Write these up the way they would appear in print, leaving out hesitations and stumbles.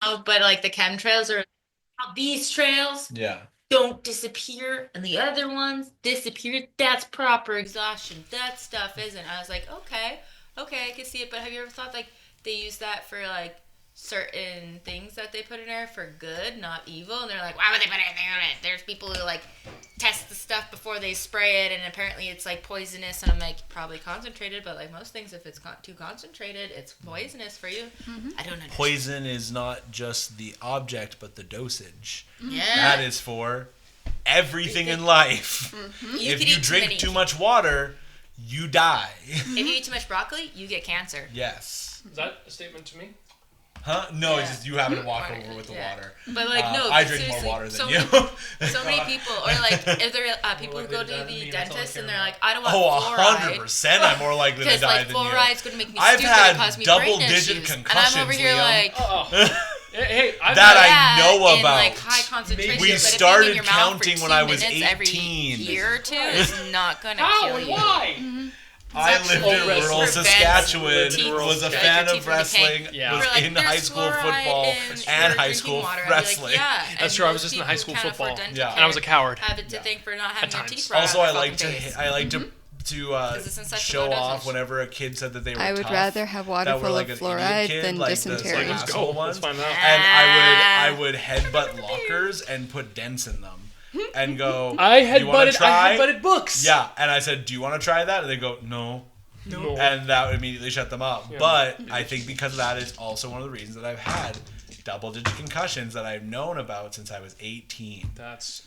Oh, but like the chemtrails are these trails Yeah. don't disappear and the other ones disappear. That's proper exhaustion. That stuff isn't. I was like, okay, okay, I can see it. But have you ever thought like they use that for like certain things that they put in there for good, not evil? And they're like, why would they put anything in it? There's people who like test the stuff before they spray it, and apparently it's like poisonous. And I'm like, probably concentrated, but like most things, if it's too concentrated, it's poisonous for you. I don't understand. Poison is not just the object, but the dosage. Yeah. That is for everything in life. You If could you eat drink too much water, you die. If you eat too much broccoli, you get cancer. Yes. Is that a statement to me? Huh? No, Yeah. it's just you having to walk Water, over with the yeah. water. But like no, I but drink more seriously, water than so you. So many people, or like if there people who go to the dentist and they're like, I don't want Oh, fluoride 100%. I'm more likely to because die like than you. fluoride's gonna make me I've stupid and had cause me brain double-digit issues. And concussions, I'm over here Liam. like. Hey, That I know in about. like high concentration. We but started if you in your mouth for counting 2 when I was minutes every 18. year or two is not gonna How kill and you. why? I lived in Prevents rural Saskatchewan, teeth- was a like fan your of teeth from decaying. wrestling, Yeah. was We're like, in "There's high school fluoride football in and your high drinking school water." I'd be like, wrestling. yeah. That's And true. I was most just in people high who school can't afford football. dental Yeah. And I was a care coward. Have it to thank for not having their times. teeth right Also, on I their like fucking face. to in such a show low off dosage. whenever a kid said that they were I would tough, rather have water that were full like of an idiot fluoride kid, than like dysentery. The Let's asshole go. Let's ones. find out. And I would headbutt lockers and put dents in them and go, I "Do you wanna headbutted. try?" I headbutted books. Yeah, and I said, "Do you want to try that?" And they go, "No." No. And that would immediately shut them up. Yeah. But I think because of that is also one of the reasons that I've had double-digit concussions that I've known about since I was 18. That's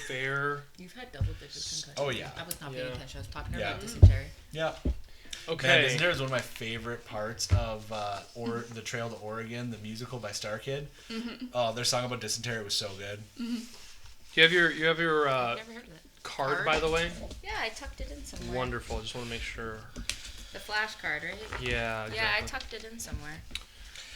fair. You've had double digit concussions. Oh, yeah. I was not paying Yeah. attention. I was talking Yeah. about dysentery. Yeah. Man, Okay. dysentery is one of my favorite parts of or the Trail to Oregon, the musical by Starkid. Their song about dysentery was so good. You have your I've never heard of it. card, by the way. Yeah, I tucked it in somewhere. Wonderful. Just want to make sure. The flash card, right? Yeah. Exactly. Yeah, I tucked it in somewhere.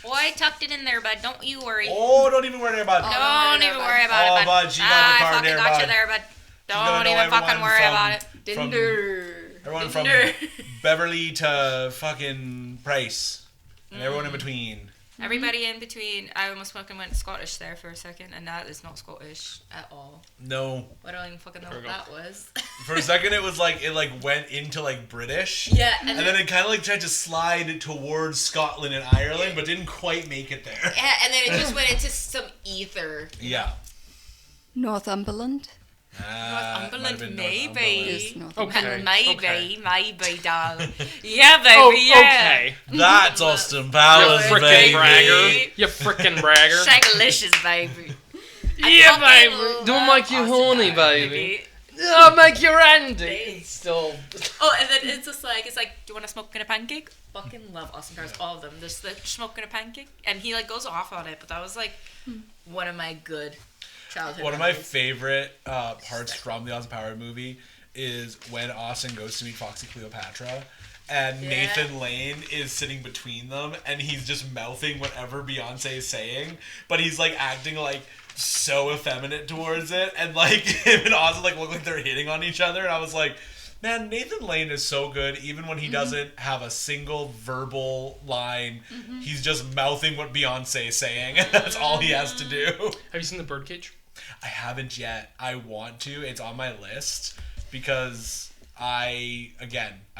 Well, I tucked it in there, bud. Don't you worry. Oh, don't even worry about it. Don't even worry about Oh, it, bud. bud, she got the card I fucking there, got bud. you there, bud. gonna Don't know even fucking everyone worry from- about it. from- Dinder. Everyone from Dinder. Beverly to fucking Price. And everyone in between. Everybody in between. I almost fucking went Scottish there for a second, and that is not Scottish at all. No. I don't even fucking know There what we go. that was. For a second, it was like, it like went into like British. Yeah, And then it kind of like tried to slide towards Scotland and Ireland, but didn't quite make it there. Yeah, and then it just went into some ether. Yeah. Northumberland Northumberland, maybe. is Northumberland. Okay. Maybe, darling. Yeah, baby, Oh, yeah. okay. That's Austin You Powers, frickin' baby. bragger. You frickin' bragger. Shagalicious, baby. Yeah, I baby. fucking Don't love make you Austin horny, Powers, baby. I'll make you randy. It's still. Oh, and then it's just like, do you want to smoke in a pancake? Fucking love Austin Powers, all of them. There's the smoking a pancake, and he like goes off on it, but that was like one of my good childhood One of my memories. favorite parts from the Austin Powers movie is when Austin goes to meet Foxy Cleopatra. And Yeah. Nathan Lane is sitting between them, and he's just mouthing whatever Beyonce is saying, but he's like acting like so effeminate towards it, and like him and Austin like look like they're hitting on each other. And I was like, man, Nathan Lane is so good, even when he doesn't have a single verbal line. He's just mouthing what Beyonce is saying, and that's all he has to do. Have you seen the Birdcage? I haven't yet. I want to. It's on my list because I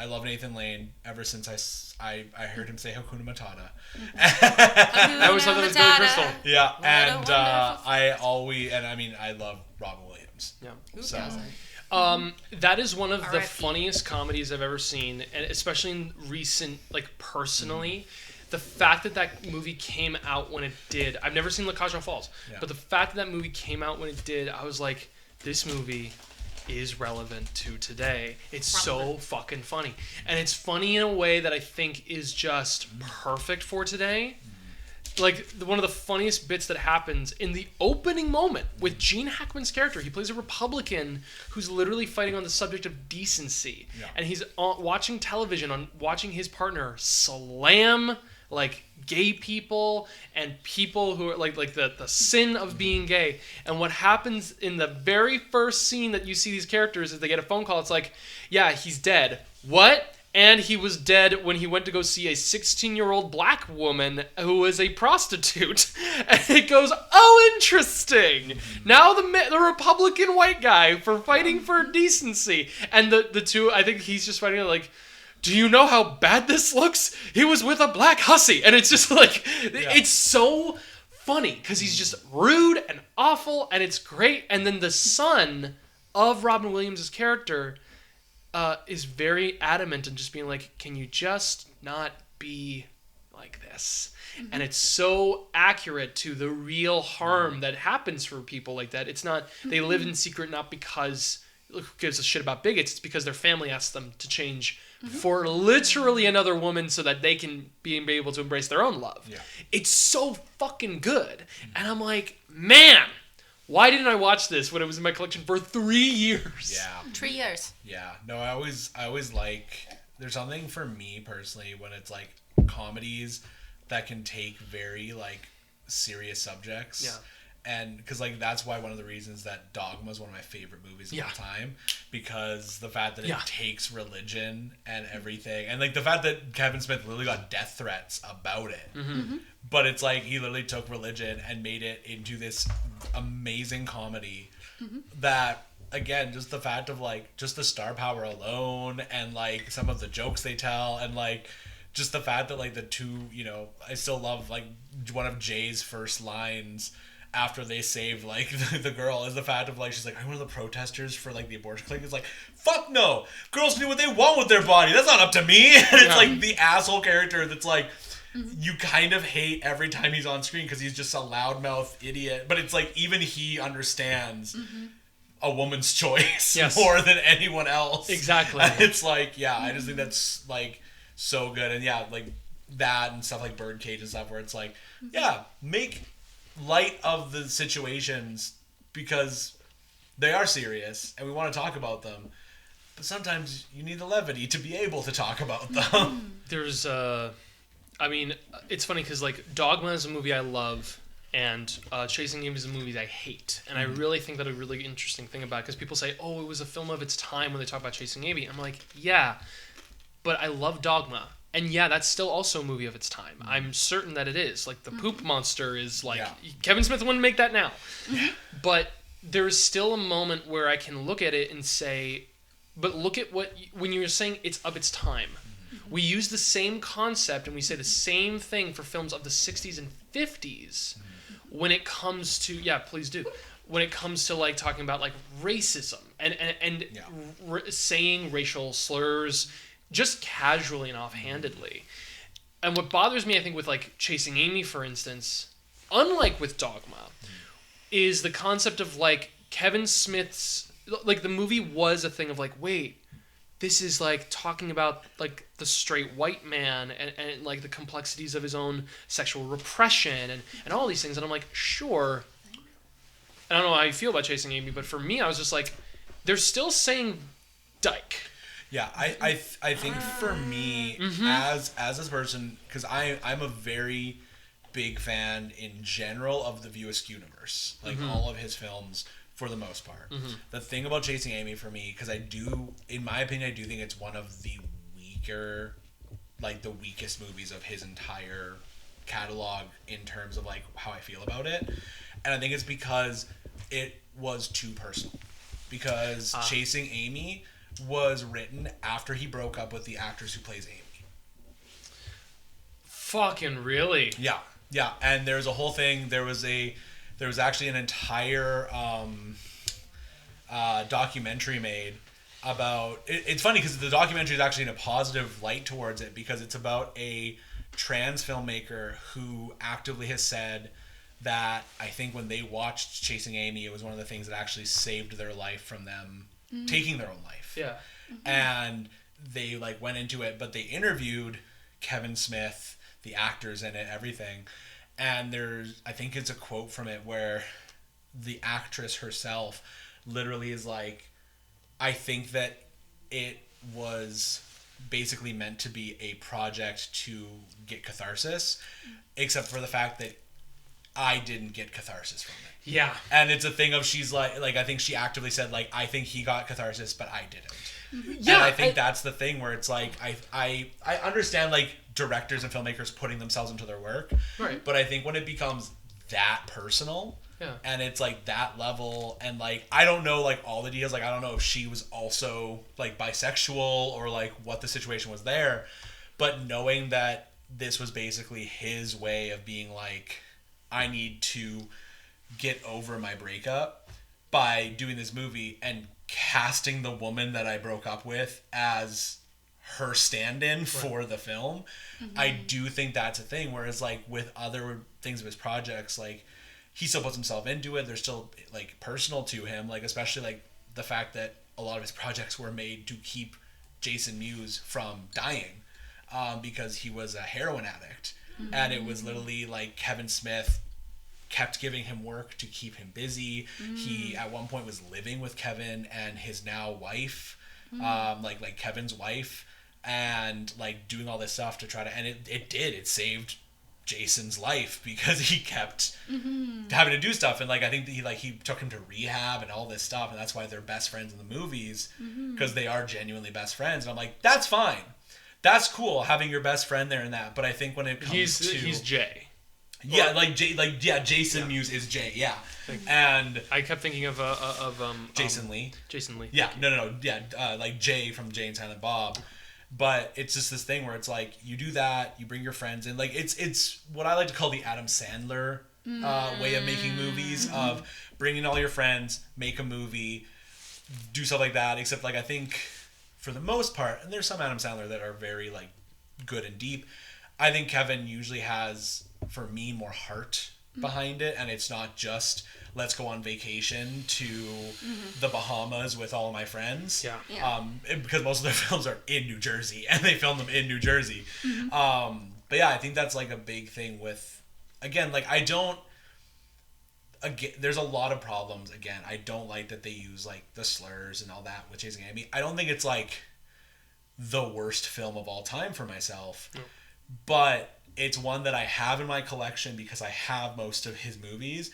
love Nathan Lane ever since I heard him say Hakuna Matata. I always thought that was Billy Crystal. Yeah, What a and wonderful I love Robin Williams. Yeah. Who So doesn't? That is one of the R.I.P. funniest comedies I've ever seen, and especially in recent, like personally, the fact that that movie came out when it did. I've never seen La Cage aux Falls, Yeah. but the fact that that movie came out when it did, I was like, this movie is relevant to today. It's so fucking funny, and it's funny in a way that I think is just perfect for today. Like one of the funniest bits that happens in the opening moment with Gene Hackman's character. He plays a Republican who's literally fighting on the subject of decency, Yeah. and he's watching television on watching his partner slam like gay people and people who are like the sin of being gay. And what happens in the very first scene that you see these characters is they get a phone call. It's like, yeah, he's dead. What? And he was dead when he went to go see a 16-year-old black woman who was a prostitute. And it goes, oh, interesting. Now the Republican white guy for fighting for decency. And the two, I think he's just fighting like, do you know how bad this looks? He was with a black hussy. And it's just like, it's so funny because he's just rude and awful and it's great. And then the son of Robin Williams' character is very adamant and just being like, can you just not be like this? Mm-hmm. And it's so accurate to the real harm that happens for people like that. It's not, they live in secret not because, who gives a shit about bigots, it's because their family asks them to change for literally another woman so that they can be able to embrace their own love. Yeah. It's so fucking good. And I'm like, man, why didn't I watch this when it was in my collection for 3 years? Yeah. 3 years. Yeah. No, I always like, there's something for me personally when it's like comedies that can take very like serious subjects. Yeah. And because like that's why one of the reasons that Dogma is one of my favorite movies of all time, because the fact that it takes religion and everything, and like the fact that Kevin Smith literally got death threats about it, but it's like he literally took religion and made it into this amazing comedy that, again, just the fact of like just the star power alone and like some of the jokes they tell and like just the fact that like the two, you know, I still love like one of Jay's first lines after they saved like the girl is the fact of like, she's like, I'm one of the protesters for like the abortion clinic. It's like, fuck no, girls can do what they want with their body, that's not up to me. And it's like the asshole character that's like you kind of hate every time he's on screen because he's just a loudmouth idiot, but it's like even he understands a woman's choice more than anyone else. Exactly. And it's like, I just think that's like so good. And like that and stuff like Birdcage and stuff where it's like, make light of the situations because they are serious and we want to talk about them, but sometimes you need the levity to be able to talk about them. There's I mean, it's funny because like Dogma is a movie I love and Chasing Amy is a movie I hate, and I really think that a really interesting thing about it, because people say, oh, it was a film of its time when they talk about Chasing Amy. I'm like, yeah, but I love Dogma. And yeah, that's still also a movie of its time. I'm certain that it is. Like, the poop monster is like... Kevin Smith wouldn't make that now. But there is still a moment where I can look at it and say... But look at what... When you're saying it's of its time. We use the same concept and we say the same thing for films of the 60s and 50s when it comes to... Yeah, please do. When it comes to, like, talking about, like, racism and saying racial slurs... just casually and offhandedly. And what bothers me, I think, with like Chasing Amy, for instance, unlike with Dogma, is the concept of like Kevin Smith's, like the movie was a thing of like, wait, this is like talking about like the straight white man and like the complexities of his own sexual repression and all these things. And I'm like, sure. I don't know how you feel about Chasing Amy, but for me, I was just like, they're still saying dyke. Yeah, I think for me, as this person, because I'm a very big fan in general of the View Askew universe, like all of his films for the most part. The thing about Chasing Amy for me, because in my opinion, I do think it's one of the weaker, like the weakest movies of his entire catalog in terms of like how I feel about it. And I think it's because it was too personal. Because Chasing Amy was written after he broke up with the actress who plays Amy. Fucking really? Yeah. And there was a whole thing. There was actually an entire documentary made about. It's funny because the documentary is actually in a positive light towards it because it's about a trans filmmaker who actively has said that I think when they watched Chasing Amy, it was one of the things that actually saved their life from them taking their own life. Yeah. And they like went into it, but they interviewed Kevin Smith, the actors in it, everything. And I think it's a quote from it where the actress herself literally is like, I think that it was basically meant to be a project to get catharsis, except for the fact that I didn't get catharsis from it. Yeah. And it's a thing of she's like I think she actively said, like, I think he got catharsis, but I didn't. Yeah. And I think that's the thing where it's like, I understand, like, directors and filmmakers putting themselves into their work. Right. But I think when it becomes that personal, yeah, and it's like that level, and like I don't know like all the details, like I don't know if she was also like bisexual or like what the situation was there, but knowing that this was basically his way of being like, I need to get over my breakup by doing this movie and casting the woman that I broke up with as her stand-in for the film. I do think that's a thing, whereas like with other things of his projects, like he still puts himself into it. They're still like personal to him, like especially like the fact that a lot of his projects were made to keep Jason Mewes from dying, because he was a heroin addict. And it was literally like Kevin Smith kept giving him work to keep him busy. He at one point was living with Kevin and his now wife, like Kevin's wife, and like doing all this stuff to try to, and it saved Jason's life because he kept having to do stuff. And like I think that he took him to rehab and all this stuff, and that's why they're best friends in the movies, because they are genuinely best friends. And I'm like, that's fine, that's cool having your best friend there and that. But I think when it comes he's Jay. Yeah, Jason Mewes is Jay. Yeah, and I kept thinking of Jason Lee. Jason Lee. Yeah, no, yeah, like Jay from Jay and Silent Bob. But it's just this thing where it's like you do that, you bring your friends in. Like it's what I like to call the Adam Sandler way of making movies, of bringing all your friends, make a movie, do stuff like that. Except like I think for the most part, and there's some Adam Sandler that are very like good and deep. I think Kevin usually has, for me, more heart behind it, and it's not just let's go on vacation to the Bahamas with all of my friends. Yeah. Because most of their films are in New Jersey, and they film them in New Jersey. But yeah, I think that's like a big thing with, again, like there's a lot of problems. Again, I don't like that they use like the slurs and all that with Chasing Amy. I don't think it's like the worst film of all time for myself. No. But it's one that I have in my collection because I have most of his movies.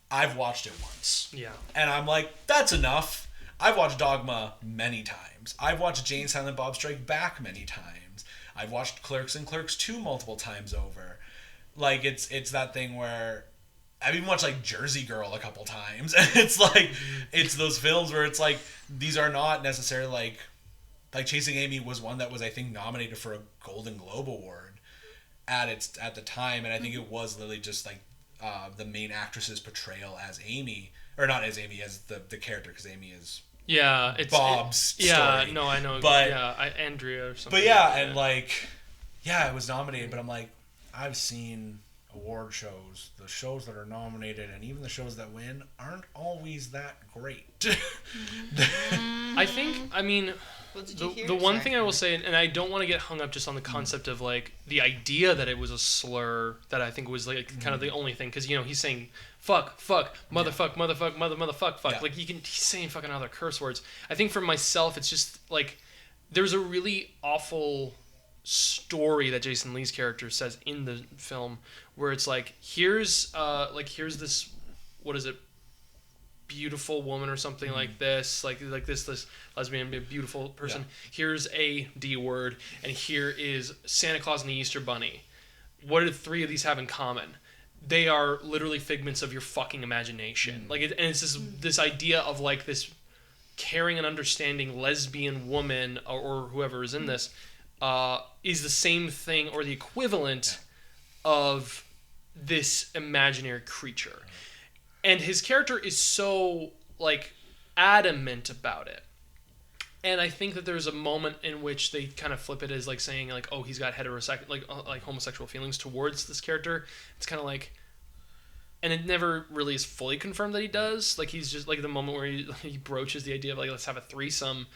I've watched it once. Yeah. And I'm like, that's enough. I've watched Dogma many times. I've watched Jay and Silent Bob Strike Back many times. I've watched Clerks and Clerks 2 multiple times over. Like, it's that thing where I've even watched like Jersey Girl a couple times. And it's like, it's those films where it's like, these are not necessarily like Chasing Amy was one that was, I think, nominated for a Golden Globe Award at the time, and I think it was literally just like the main actress's portrayal as Amy, or not as Amy, as the character, because Amy is it's Bob's story. Yeah, no, I know, but Andrea or something. But yeah, and like, yeah, it was nominated, but I'm like, I've seen award shows, the shows that are nominated and even the shows that win aren't always that great. I think, I mean, the one thing I will say, and I don't want to get hung up just on the concept of like the idea that it was a slur, that I think was like kind of the only thing, because he's saying fuck, motherfuck, motherfuck, fuck. Like he's saying fucking other curse words. I think for myself, it's just like there's a really awful story that Jason Lee's character says in the film, where it's like here's this, what is it, beautiful woman or something like this, like this lesbian, beautiful person. Yeah. Here's a D word, and here is Santa Claus and the Easter Bunny. What do the three of these have in common? They are literally figments of your fucking imagination. Like, and it's this idea of like this caring and understanding lesbian woman or whoever is in this is the same thing or the equivalent of this imaginary creature. And his character is so, like, adamant about it. And I think that there's a moment in which they kind of flip it as, like, saying, like, oh, he's got homosexual feelings towards this character. It's kind of like... And it never really is fully confirmed that he does. Like, he's just, like, the moment where he broaches the idea of, like, let's have a threesome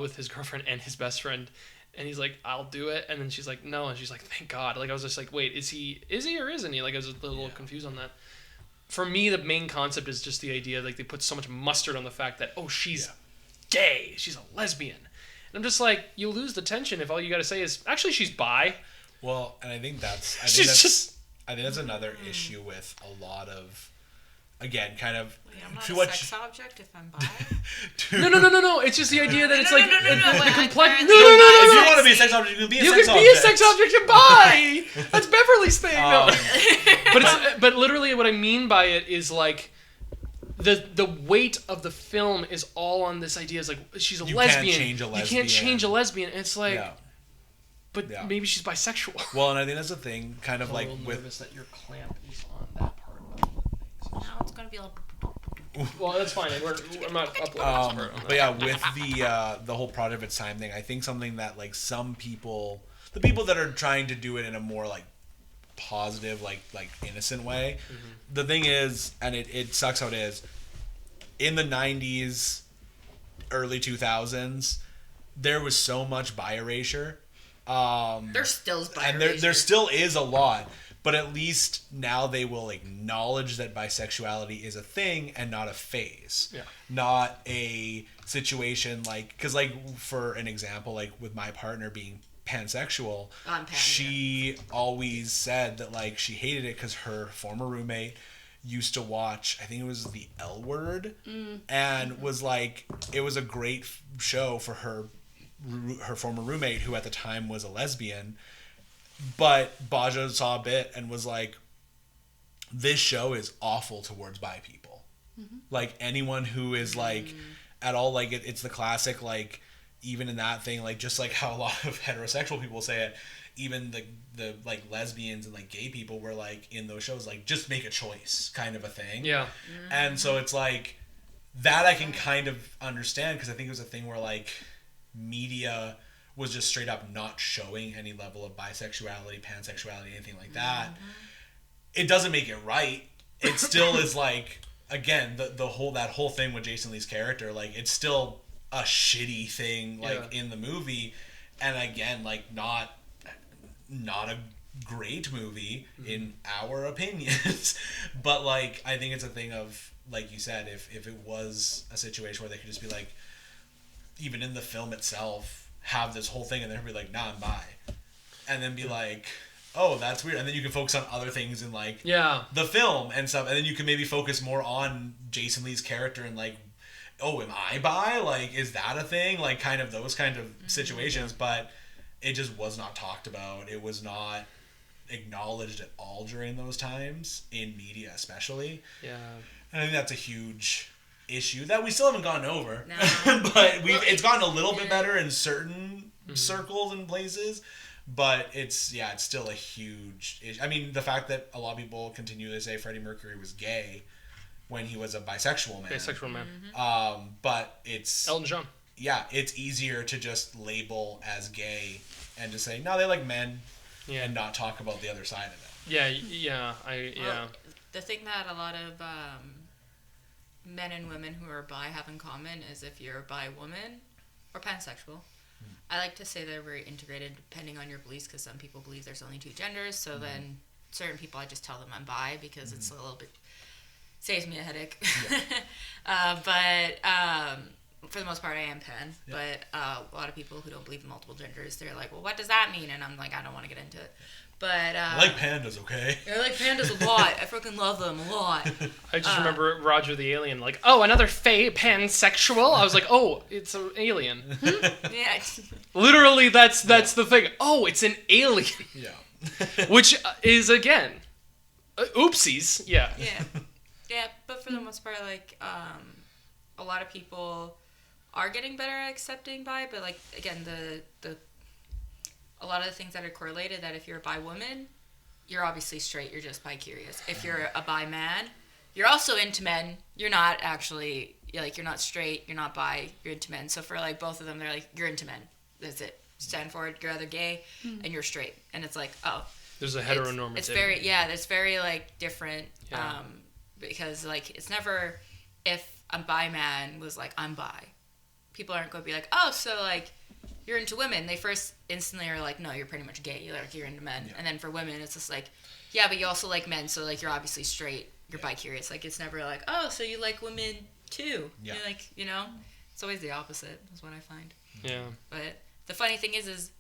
with his girlfriend and his best friend. And he's like, I'll do it. And then she's like, no. And she's like, thank God. Like, I was just like, wait, is he or isn't he? Like, I was a little confused on that. For me, the main concept is just the idea, like, they put so much mustard on the fact that, oh, she's gay, she's a lesbian. And I'm just like, you lose the tension if all you got to say is, actually, she's bi. Well, and I think that's I think that's another issue with a lot of, again, kind of I'm not too a much. sex object if I'm bi. No. It's just the idea that it's like the complex. No, If you want to be a sex object, you can be a You sex can object. be a sex object and bi. That's Beverly's thing. No. But literally what I mean by it is like the weight of the film is all on this idea is like she's a lesbian. You can't change a lesbian. You can't change a lesbian. And it's like, Yeah. but maybe she's bisexual. Well, and I think that's the thing, kind of like I'm a little with. nervous that your clamp is on that part. Now it's gonna be like. Well, that's fine. I'm not uploading this part. But yeah, with the whole Product of Its Time thing, I think something that like some people, the people that are trying to do it in a more like positive, like innocent way, the thing is, and it sucks how it is, in the 90s, early 2000s, there was so much bi erasure. There still is bi and there still is a lot. But at least now they will acknowledge that bisexuality is a thing and not a phase. Yeah. Not a situation like... Because, for an example, with my partner being pansexual, she always said that, she hated it because her former roommate used to watch, I think it was The L Word, and was it was a great show for her former roommate, who at the time was a lesbian. But Baja saw a bit and was like, this show is awful towards bi people. Anyone who is at all, it's the classic, even in that thing, just how a lot of heterosexual people say it, even the lesbians and gay people were in those shows, just make a choice kind of a thing. Yeah. And so it's that I can kind of understand, because I think it was a thing where media was just straight up not showing any level of bisexuality, pansexuality, anything like that. It doesn't make it right. It still is again, that whole thing with Jason Lee's character, it's still a shitty thing in the movie, and again, not a great movie in our opinions. But I think it's a thing of, like you said, if it was a situation where they could just be even in the film itself, have this whole thing and then be nah, I'm bi, and then be oh, that's weird, and then you can focus on other things in the film and stuff, and then you can maybe focus more on Jason Lee's character and oh, am I bi, is that a thing, kind of those kind of situations. But it just was not talked about. It was not acknowledged at all during those times in media, especially. And I think that's a huge issue that we still haven't gotten over. No. But it's gotten a little bit better in certain circles and places, but it's still a huge issue. I mean, the fact that a lot of people continue to say Freddie Mercury was gay when he was a bisexual man. But it's Elton John. Yeah, it's easier to just label as gay and just say no, they like men, and not talk about the other side of it. Well, the thing that a lot of men and women who are bi have in common is if you're a bi woman or pansexual. I like to say they're very integrated depending on your beliefs, because some people believe there's only two genders, so then certain people I just tell them I'm bi because it's a little bit saves me a headache. But for the most part I am pan. But a lot of people who don't believe in multiple genders, they're like, well, what does that mean? And I'm like, I don't want to get into it. But I like pandas, okay? I like pandas a lot. I freaking love them a lot. I just remember Roger the Alien, oh, another fey pansexual. I was like, oh, it's an alien. Yeah. Literally, that's the thing. Oh, it's an alien. Yeah. Which is, again, oopsies. Yeah. Yeah, but for the most part, a lot of people are getting better at accepting bi, but again, the a lot of the things that are correlated, that if you're a bi woman, you're obviously straight, you're just bi curious. If you're a bi man, you're also into men. You're not actually, you're not straight, you're not bi, you're into men. So for both of them, they're you're into men. That's it. Stand for it. You're either gay and you're straight. And it's oh. There's a heteronormativity. It's very, it's very different. Yeah. Because it's never, if a bi man was I'm bi, people aren't going to be oh, so you're into women. They first instantly are no, you're pretty much gay. You're into men. Yeah. And then for women, it's just yeah, but you also like men, so you're obviously straight. You're bi-curious. It's never oh, so you like women too. Yeah. You're it's always the opposite is what I find. Yeah. But the funny thing is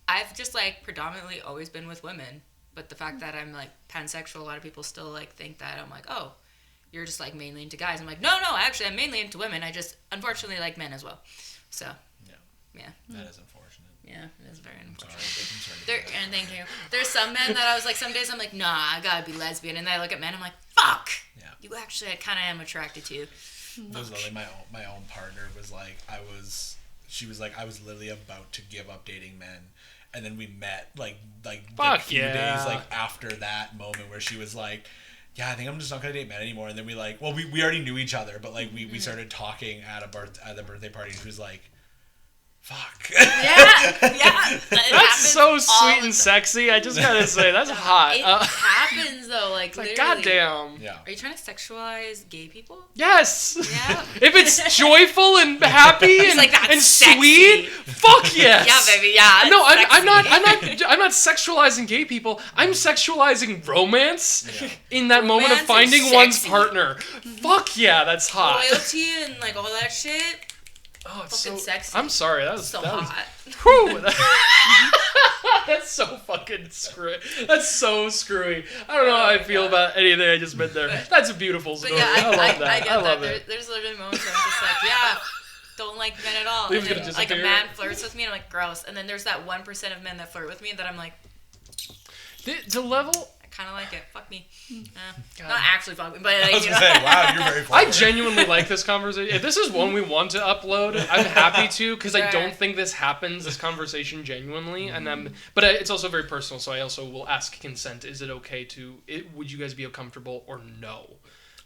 I've just predominantly always been with women. But the fact that I'm like pansexual, a lot of people still like think that I'm like, oh, you're just like mainly into guys. I'm like, no, actually I'm mainly into women. I just unfortunately like men as well. So yeah. That is unfortunate. Yeah, it is very unfortunate. I'm sorry. And thank you. There's some men that I was like, some days I'm like, nah, I gotta be lesbian, and then I look at men, I'm like, fuck. Yeah. You actually, I kind of am attracted to. Those literally my own partner was like, she was like, I was literally about to give up dating men, and then we met like a few days like after that moment where she was like, yeah, I think I'm just not gonna date men anymore. And then we already knew each other, but like we started talking at the birthday party, and she was like, fuck. Yeah. That's so sweet and sexy. I just gotta say, that's hot. It happens though, like literally. Goddamn. Yeah. Are you trying to sexualize gay people? Yes. Yeah. If it's joyful and happy and, like, that's and sexy. Sweet, fuck yes. Yeah, baby. Yeah. No, I'm not sexualizing gay people. I'm sexualizing romance in that moment of Romance and finding one's sexy. partner. Fuck yeah, that's hot. Loyalty and like all that shit. Oh, it's Fucking so sexy. I'm sorry, that was So that hot. Was, whew, that's so fucking screwy. That's so screwy. I don't know how I feel about anything I just meant there. That's a beautiful But story. yeah, I love that. I get love that. it. There's literally moments where I'm just like, yeah, don't like men at all. Leave And it then, just like a appear. man flirts with me, and I'm like, gross. And then there's that 1% of men that flirt with me that I'm like, The level. I kind of like it. Fuck me. God. Not actually fuck me, but like, I was gonna say, wow, you're very funny. I genuinely like this conversation. If this is one we want to upload, I'm happy to, because I don't think this happens, this conversation genuinely, but it's also very personal, so I also will ask consent. Is it okay would you guys be comfortable or no?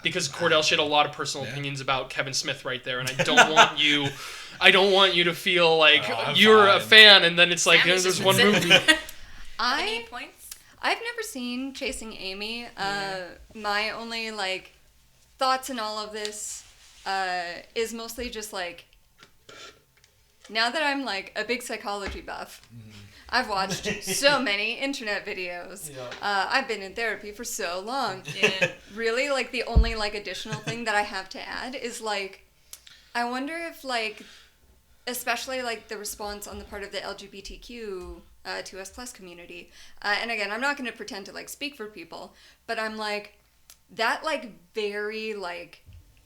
Because Cordell shared a lot of personal opinions about Kevin Smith right there, and I don't want you to feel like you're a fan, and then it's like, Sammy's there's just one sitting movie. there. Any points? I've never seen Chasing Amy. My only like thoughts in all of this is mostly just like, now that I'm like a big psychology buff, I've watched so many internet videos. I've been in therapy for so long. Yeah. Really, like the only like additional thing that I have to add is like, I wonder if like, especially like the response on the part of the LGBTQ 2S+ community, and again, I'm not going to pretend to like speak for people, but I'm like, that like very like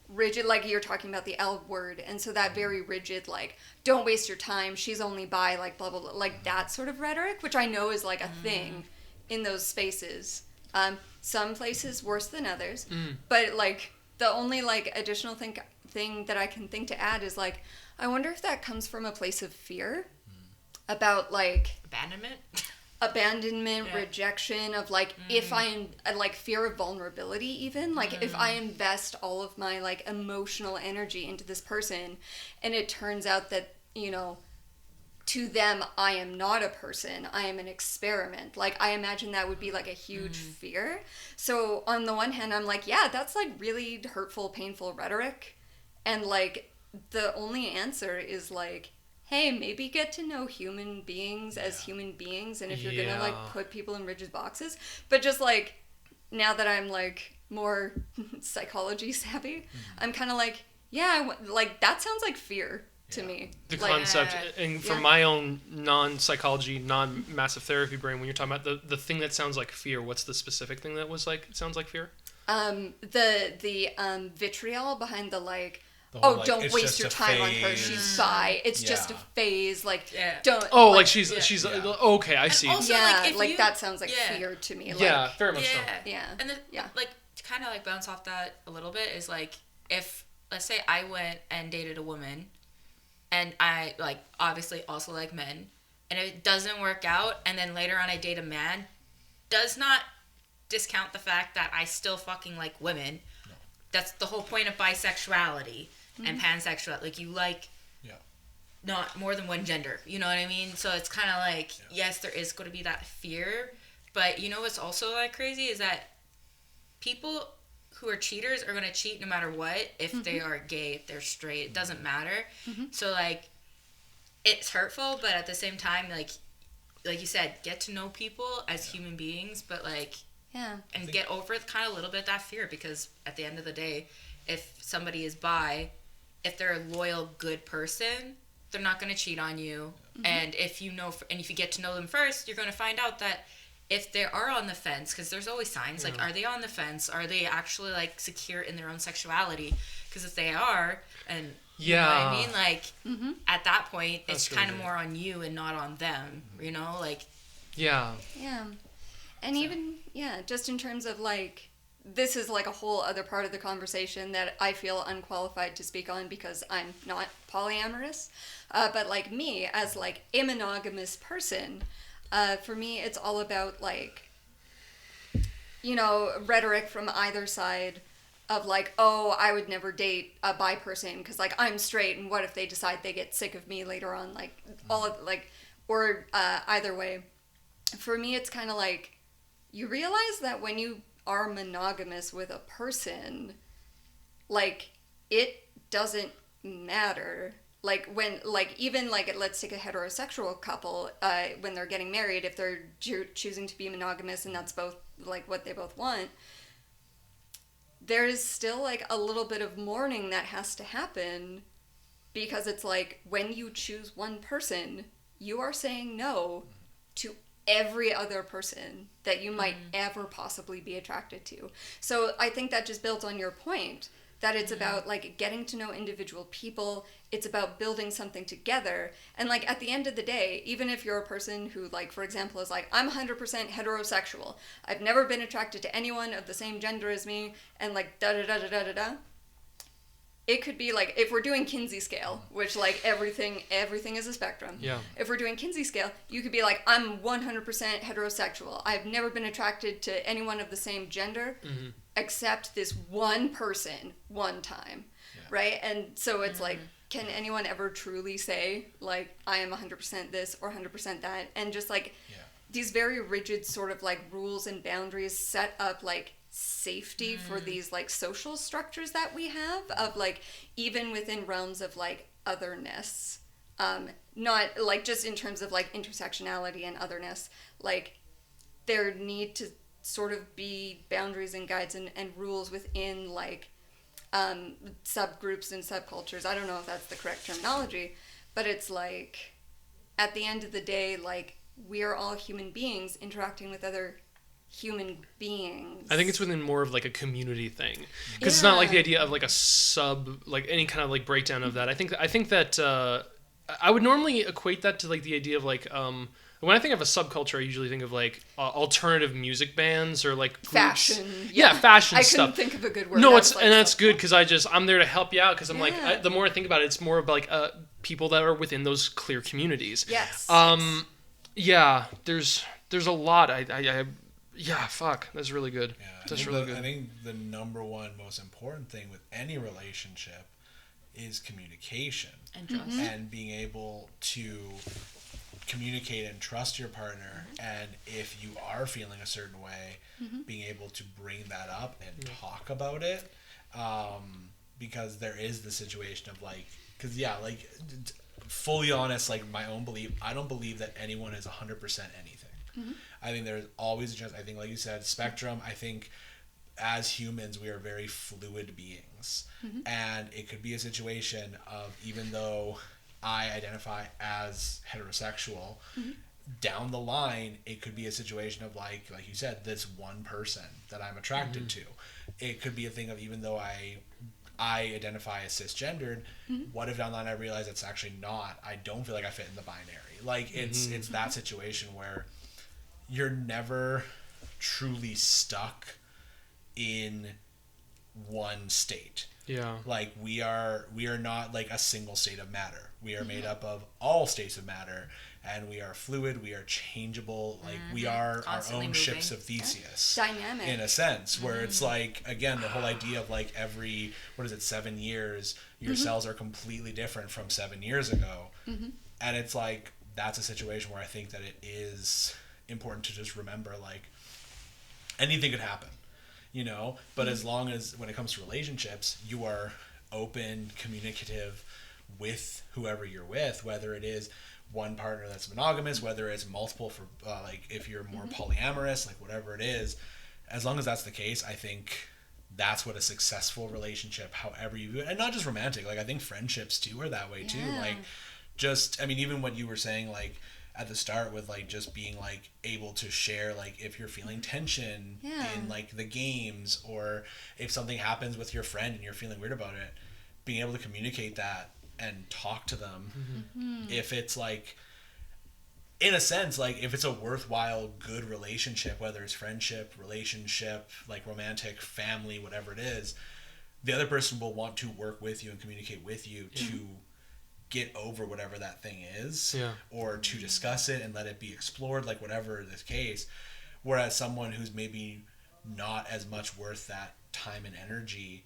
rigid, like you're talking about the L word, and so that very rigid like, don't waste your time, she's only bi, like blah blah blah, like that sort of rhetoric, which I know is like a thing in those spaces. Some places worse than others, but like the only like additional thing that I can think to add is like, I wonder if that comes from a place of fear about like abandonment, rejection of like, if I like fear of vulnerability, even like if I invest all of my like emotional energy into this person and it turns out that, you know, to them I am not a person, I am an experiment. Like I imagine that would be like a huge fear. So on the one hand I'm like, yeah, that's like really hurtful, painful rhetoric, and like the only answer is like, hey, maybe get to know human beings as human beings, and if you're gonna like put people in rigid boxes, but just like, now that I'm like more psychology savvy, I'm kind of like, yeah, like that sounds like fear to me. The like, concept, and from my own non-psychology, non-massive therapy brain, when you're talking about the thing that sounds like fear, what's the specific thing that was like, sounds like fear? The vitriol behind the like, like, don't waste your time on her. She's bi. It's just a phase. Like, don't. Oh, like she's okay. I see. Also, yeah, like that sounds like fear to me. Like, yeah, very much so. Yeah. And then, like, to kind of like bounce off that a little bit is like, if let's say I went and dated a woman, and I like obviously also like men, and it doesn't work out, and then later on I date a man, does not discount the fact that I still fucking like women. No. That's the whole point of bisexuality and pansexual. Like, you like not more than one gender. You know what I mean? So it's kind of like, yes, there is going to be that fear, but you know what's also like crazy is that people who are cheaters are going to cheat no matter what. If they are gay, if they're straight, it doesn't matter. So like, it's hurtful, but at the same time, like you said, get to know people as human beings, but like, and get over kind of a little bit that fear, because at the end of the day, if somebody is bi, if they're a loyal, good person, they're not going to cheat on you. And if you know, and if you get to know them first, you're going to find out that if they are on the fence, because there's always signs, like, are they on the fence? Are they actually, like, secure in their own sexuality? Because if they are, and you know what I mean? Like, at that point, it's kind of more on you and not on them, you know? Like... Yeah. Yeah. And even, just in terms of, like, this is, like, a whole other part of the conversation that I feel unqualified to speak on because I'm not polyamorous. But, like, me, as, like, a monogamous person, for me, it's all about, like, you know, rhetoric from either side of, like, oh, I would never date a bi person because, like, I'm straight, and what if they decide they get sick of me later on? Like, all of, like, or either way. For me, it's kind of like, you realize that when you are monogamous with a person, like, it doesn't matter. Like, when, like, even, like, let's take a heterosexual couple, when they're getting married, if they're choosing to be monogamous and that's both, like, what they both want, there's still, like, a little bit of mourning that has to happen because it's like, when you choose one person, you are saying no to every other person that you might ever possibly be attracted to. So I think that just builds on your point that it's about, like, getting to know individual people. It's about building something together. And, like, at the end of the day, even if you're a person who, like, for example, is like, I'm 100% heterosexual, I've never been attracted to anyone of the same gender as me, and, like, da-da-da-da-da-da-da, it could be, like, if we're doing Kinsey scale, which, like, everything is a spectrum. Yeah. If we're doing Kinsey scale, you could be like, I'm 100% heterosexual. I've never been attracted to anyone of the same gender except this one person one time, right? And so it's like, can anyone ever truly say, like, I am 100% this or 100% that? And just, like, these very rigid sort of, like, rules and boundaries set up, like, safety for these, like, social structures that we have of, like, even within realms of, like, otherness, not, like, just in terms of, like, intersectionality and otherness, like, there need to sort of be boundaries and guides and rules within, like, subgroups and subcultures. I don't know if that's the correct terminology, but it's like, at the end of the day, like, we are all human beings interacting with other human beings. I think it's within more of, like, a community thing, because it's not like the idea of, like, a like, any kind of, like, breakdown of that. I think that I would normally equate that to, like, the idea of, like, when I think of a subculture, I usually think of, like, alternative music bands or, like, groups. Fashion. Fashion I stuff. couldn't think of a good word. No, That's, it's like, and that's good because I'm there to help you out because I'm Yeah. like, the more I think about it, it's more of, like, people that are within those clear communities. Yes. Yeah, there's a lot. Fuck, that's really good. Yeah, That's really good. I think the number one most important thing with any relationship is communication And trust. and being able to communicate and trust your partner, and if you are feeling a certain way, being able to bring that up and talk about it, because there is the situation of, like, because like, fully honest, like, my own belief, I don't believe that anyone is 100% anything. I think there's always a chance. I think, like you said, spectrum. I think as humans, we are very fluid beings, and it could be a situation of, even though I identify as heterosexual, down the line, it could be a situation of, like you said, this one person that I'm attracted to. It could be a thing of, even though I identify as cisgendered, what if down the line I realize it's actually not? I don't feel like I fit in the binary. Like, it's that situation where you're never truly stuck in one state. Yeah. Like, we are not, like, a single state of matter. We are made up of all states of matter, and we are fluid, we are changeable, like, we are Constantly our own moving. ships of Theseus. Dynamic. In a sense, where it's like, again, the whole idea of, like, every, 7 years, your cells are completely different from 7 years ago. And it's like, that's a situation where I think that it is important to just remember, like, anything could happen, you know, but as long as, when it comes to relationships, you are open, communicative with whoever you're with, whether it is one partner that's monogamous, whether it's multiple for, like, if you're more polyamorous, like, whatever it is, as long as that's the case, I think that's what a successful relationship, however you view it, and not just romantic, like, I think friendships too are that way too, like, just, I mean, even what you were saying, like, at the start with like just being like able to share like if you're feeling tension in like the games, or if something happens with your friend and you're feeling weird about it, being able to communicate that and talk to them. If it's like, in a sense, like if it's a worthwhile good relationship, whether it's friendship, relationship, like romantic, family, whatever it is, the other person will want to work with you and communicate with you to get over whatever that thing is, or to discuss it and let it be explored, like whatever the case. Whereas someone who's maybe not as much worth that time and energy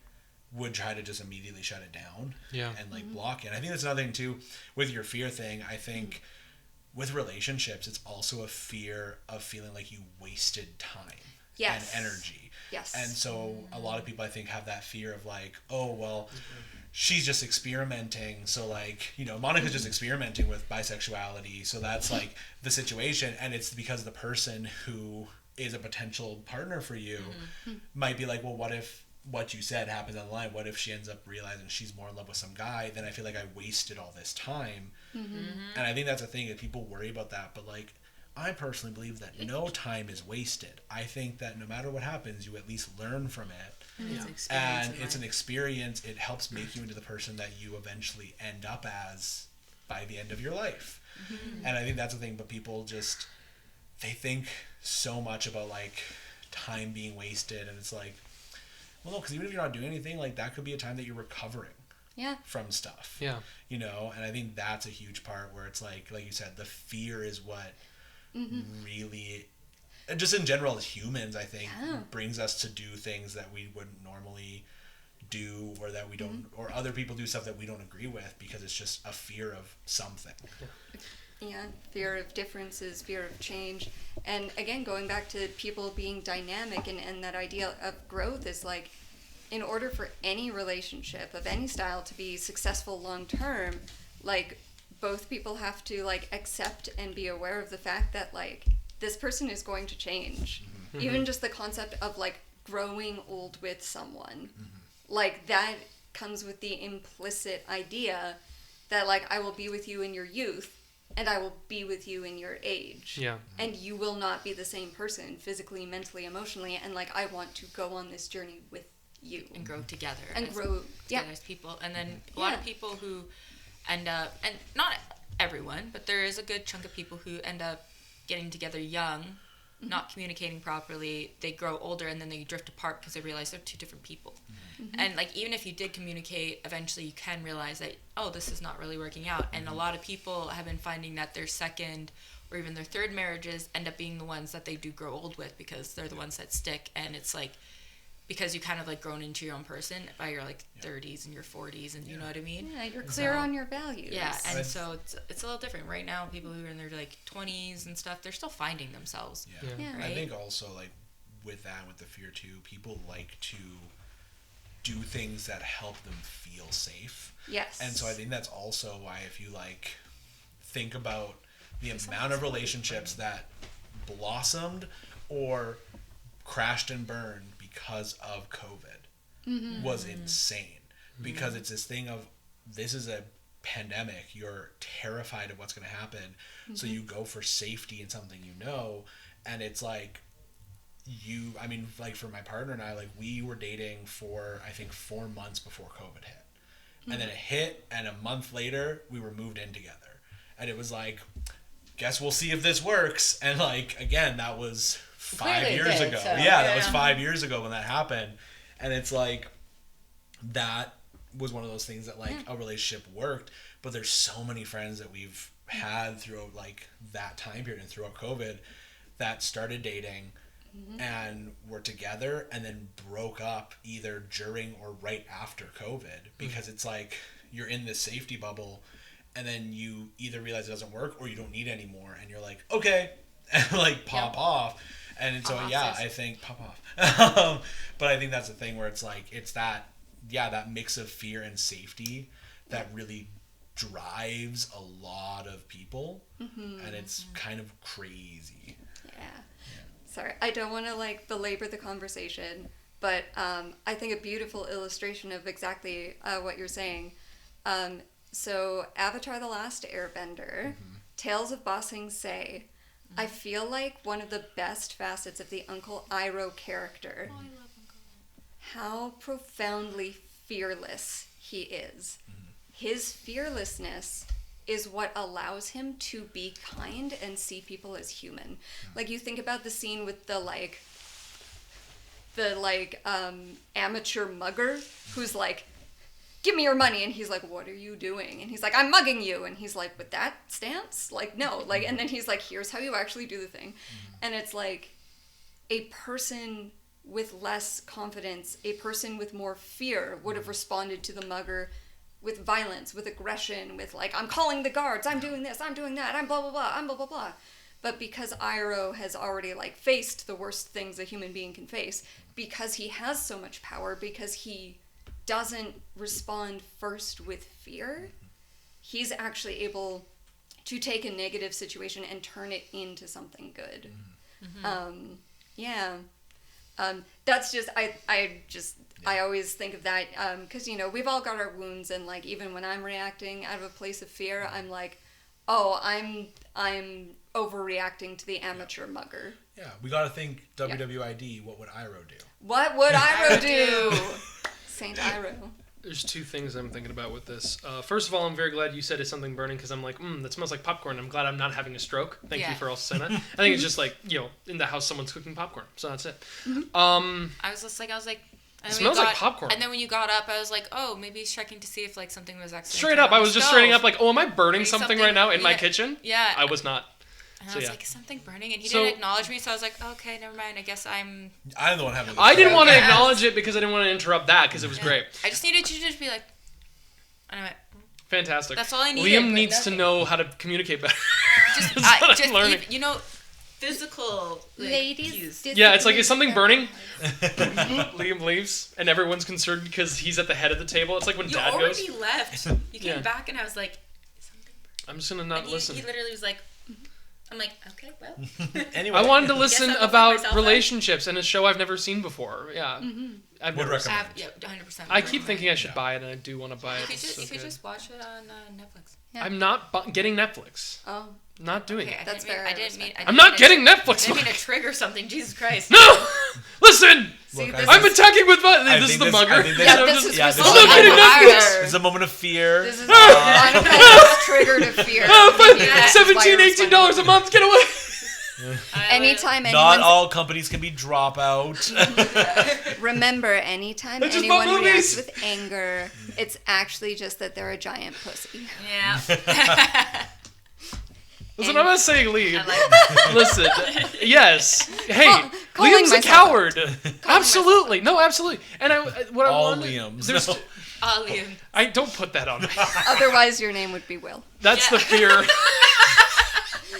would try to just immediately shut it down and like block it. I think that's another thing too with your fear thing. I think with relationships, it's also a fear of feeling like you wasted time and energy. Yes. And so a lot of people, I think, have that fear of like, oh, well, she's just experimenting. So like, you know, Monica's just experimenting with bisexuality. So that's like the situation. And it's because the person who is a potential partner for you might be like, well, what if what you said happens on the line? What if she ends up realizing she's more in love with some guy? Then I feel like I wasted all this time. And I think that's a thing that people worry about that. But like, I personally believe that no time is wasted. I think that no matter what happens, you at least learn from it. And it's an experience. It helps make you into the person that you eventually end up as by the end of your life. And I think that's the thing. But people just, they think so much about like time being wasted. And it's like, well, no, because even if you're not doing anything, like that could be a time that you're recovering from stuff. You know, and I think that's a huge part where it's like you said, the fear is what really, and just in general as humans, I think brings us to do things that we wouldn't normally do, or that we don't, or other people do stuff that we don't agree with, because it's just a fear of something. Fear of differences, fear of change. And again, going back to people being dynamic, and that idea of growth is like, in order for any relationship of any style to be successful long term, like both people have to like accept and be aware of the fact that like this person is going to change. Even just the concept of like growing old with someone, like that comes with the implicit idea that like I will be with you in your youth and I will be with you in your age. And you will not be the same person physically, mentally, emotionally, and like I want to go on this journey with you and grow together as people. And then a lot of people who end up, and not everyone, but there is a good chunk of people who end up getting together young, not communicating properly. They grow older and then they drift apart because they realize they're two different people. And like, even if you did communicate, eventually you can realize that, oh, this is not really working out. And a lot of people have been finding that their second or even their third marriages end up being the ones that they do grow old with, because they're the ones that stick. And it's like, because you kind of like grown into your own person by your like 30s and your 40s, and you know what I mean? You're clear on your values. And so it's a little different right now. People who are in their like 20s and stuff, they're still finding themselves. Right? I think also like with that, with the fear too, people like to do things that help them feel safe. And so I think that's also why, if you like think about the amount of relationships that blossomed or crashed and burned because of COVID was insane. Because it's this thing of, this is a pandemic, you're terrified of what's going to happen, so you go for safety in something you know. And it's like, I mean, like for my partner and I, like we were dating for I think 4 months before COVID hit, and then it hit, and a month later we were moved in together, and it was like, guess we'll see if this works. And like, again, that was 5 years ago. So, that was 5 years ago when that happened. And it's like, that was one of those things that like a relationship worked. But there's so many friends that we've had throughout like that time period and throughout COVID that started dating and were together and then broke up either during or right after COVID, because it's like you're in this safety bubble, and then you either realize it doesn't work or you don't need it anymore, and you're like, okay, and like pop off. And so I think pop off. But I think that's the thing where it's like, it's that that mix of fear and safety that really drives a lot of people, and it's kind of crazy. Sorry, I don't want to like belabor the conversation, but I think a beautiful illustration of exactly what you're saying. So Avatar: The Last Airbender Tales of Bossing Say, I feel like one of the best facets of the Uncle Iroh character. Oh, I love Uncle. How profoundly fearless he is. His fearlessness is what allows him to be kind and see people as human. Like, you think about the scene with the amateur mugger who's like, give me your money, and he's like, what are you doing? And he's like, I'm mugging you. And he's like, with that stance? Like, no. Like, and then he's like, here's how you actually do the thing. And it's like, a person with less confidence, a person with more fear would have responded to the mugger with violence, with aggression, with like, I'm calling the guards, I'm doing this, I'm doing that, I'm blah, blah, blah, I'm blah, blah, blah. But because Iroh has already like faced the worst things a human being can face, because he has so much power, because he doesn't respond first with fear, he's actually able to take a negative situation and turn it into something good. That's just, I always think of that, because, you know, we've all got our wounds, and like, even when I'm reacting out of a place of fear, I'm like, oh, I'm overreacting to the amateur mugger. Yeah, we gotta think WWID, what would Iroh do? What would Iroh do? Saint Iroh. There's two things I'm thinking about with this. First of all, I'm very glad you said it's something burning, because I'm like, that smells like popcorn. I'm glad I'm not having a stroke. Thank you for also saying that. I think it's just like, you know, in the house someone's cooking popcorn. So that's it. I was like. It smells like popcorn. And then when you got up, I was like, oh, maybe he's checking to see if like something was accidentally straight up. I was just straight up like, oh, am I burning something right now in my kitchen? Yeah. I was not. And I was like, is something burning? And he didn't acknowledge me, so I was like, okay, never mind. I guess I'm... I'm the one having I didn't want to acknowledge it because I didn't want to interrupt that, because it was great. I just needed you to just be like... And I went... Fantastic. That's all I needed. Liam needs to know how to communicate better. just learning. You know, physical ladies cues. Yeah, it's like, is something burning? Liam leaves, and everyone's concerned because he's at the head of the table. It's like when Dad goes. You already left. You came back, and I was like, is something burning? I'm just going to not listen. He literally was like... I'm like, okay, well. Anyway, I wanted to listen about relationships in a show I've never seen before. Yeah. I would recommend. Yeah, 100%. I keep thinking I should buy it, and I do want to buy it. You could just watch it on Netflix. Yeah. I'm not getting Netflix. Oh. Not doing it. That's fair. I'm not getting Netflix. I didn't mean to trigger something. Jesus Christ. No! Listen! Look, I'm attacking with my... This is the mugger. This I'm not getting Netflix! This is a moment of fear. This is a trigger to fear. $17, $18 a month, get away! Anytime Not all companies can be dropout. Remember, anytime That's just anyone about reacts movies. with anger, it's actually just that they're a giant pussy. Yeah. Listen, I'm not saying leave. I like that. Listen, yes. Hey, Calling Liam's a myself coward. Absolutely. No, absolutely. And what I All wanted... Liams. There's, No. Liam. I don't put that on me. Otherwise, your name would be Will. That's the fear.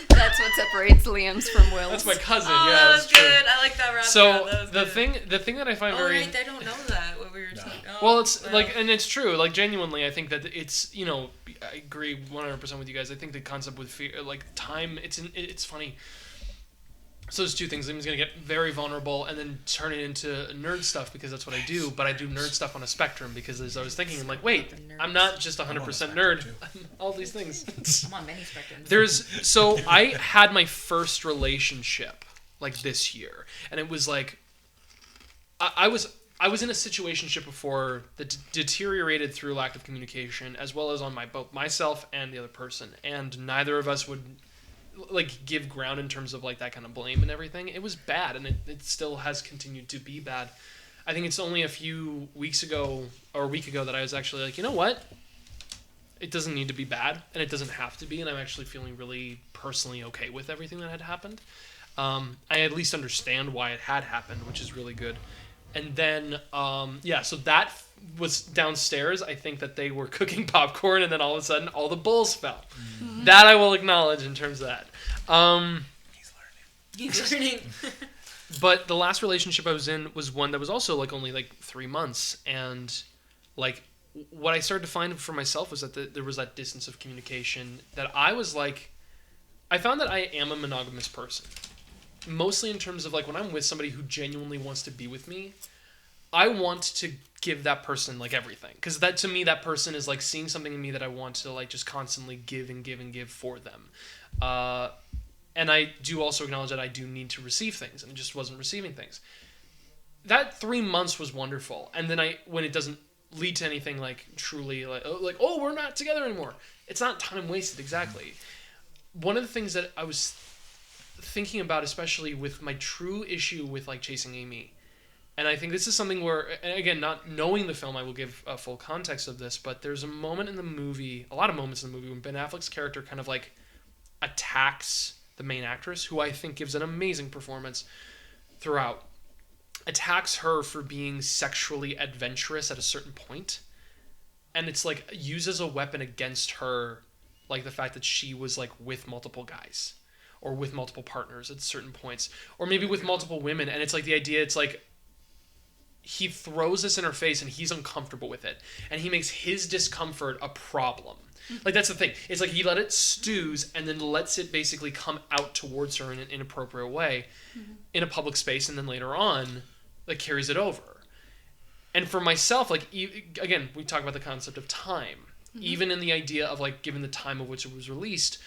That's what separates Liam's from Will's. That's my cousin. Oh, yeah, that that's was true. good. I like that wrap. So That was the good. thing that I find Oh, very... right, I don't know that. What we were talking about. Well, it's like, and it's true. Like, genuinely, I think that it's, you know, I agree 100% with you guys. I think the concept with fear, like time, it's funny. So there's two things. Liam's gonna get very vulnerable and then turn it into nerd stuff because that's what I do. But I do nerd stuff on a spectrum because as I was thinking, I'm like, wait, I'm not just 100% nerd. I'm all these things. I'm on many spectrums. So I had my first relationship like this year, and it was like, I was in a situationship before that deteriorated through lack of communication, as well as on both myself and the other person, and neither of us would like give ground in terms of like that kind of blame and everything. It was bad, and it still has continued to be bad. I think it's only a few weeks ago or a week ago that I was actually like, you know what? It doesn't need to be bad, and it doesn't have to be, and I'm actually feeling really personally okay with everything that had happened. I at least understand why it had happened, which is really good. And then, so that was downstairs. I think that they were cooking popcorn, and then all of a sudden, all the bowls fell. Mm-hmm. That I will acknowledge in terms of that. He's learning. But the last relationship I was in was one that was also like only like 3 months, and like what I started to find for myself was that there was that distance of communication that I was like, I found that I am a monogamous person. Mostly in terms of like when I'm with somebody who genuinely wants to be with me, I want to give that person like everything, because that to me that person is like seeing something in me that I want to like just constantly give and give and give for them, and I do also acknowledge that I do need to receive things, and I just wasn't receiving things. That 3 months was wonderful, and then when it doesn't lead to anything like truly like oh we're not together anymore, it's not time wasted. Exactly. One of the things that I was thinking about, especially with my true issue with like Chasing Amy, and I think this is something where, and again, not knowing the film, I will give a full context of this, but there's a moment in the movie, a lot of moments in the movie, when Ben Affleck's character kind of like attacks the main actress, who I think gives an amazing performance throughout, attacks her for being sexually adventurous at a certain point, and it's like uses a weapon against her, like the fact that she was like with multiple guys or with multiple partners at certain points, or maybe with multiple women, and it's like the idea, it's like he throws this in her face and he's uncomfortable with it, and he makes his discomfort a problem. Like, that's the thing. It's like he let it stews and then lets it basically come out towards her in an inappropriate way in a public space, and then later on, like, carries it over. And for myself, like, again, we talk about the concept of time. Even in the idea of, like, given the time of which it was released,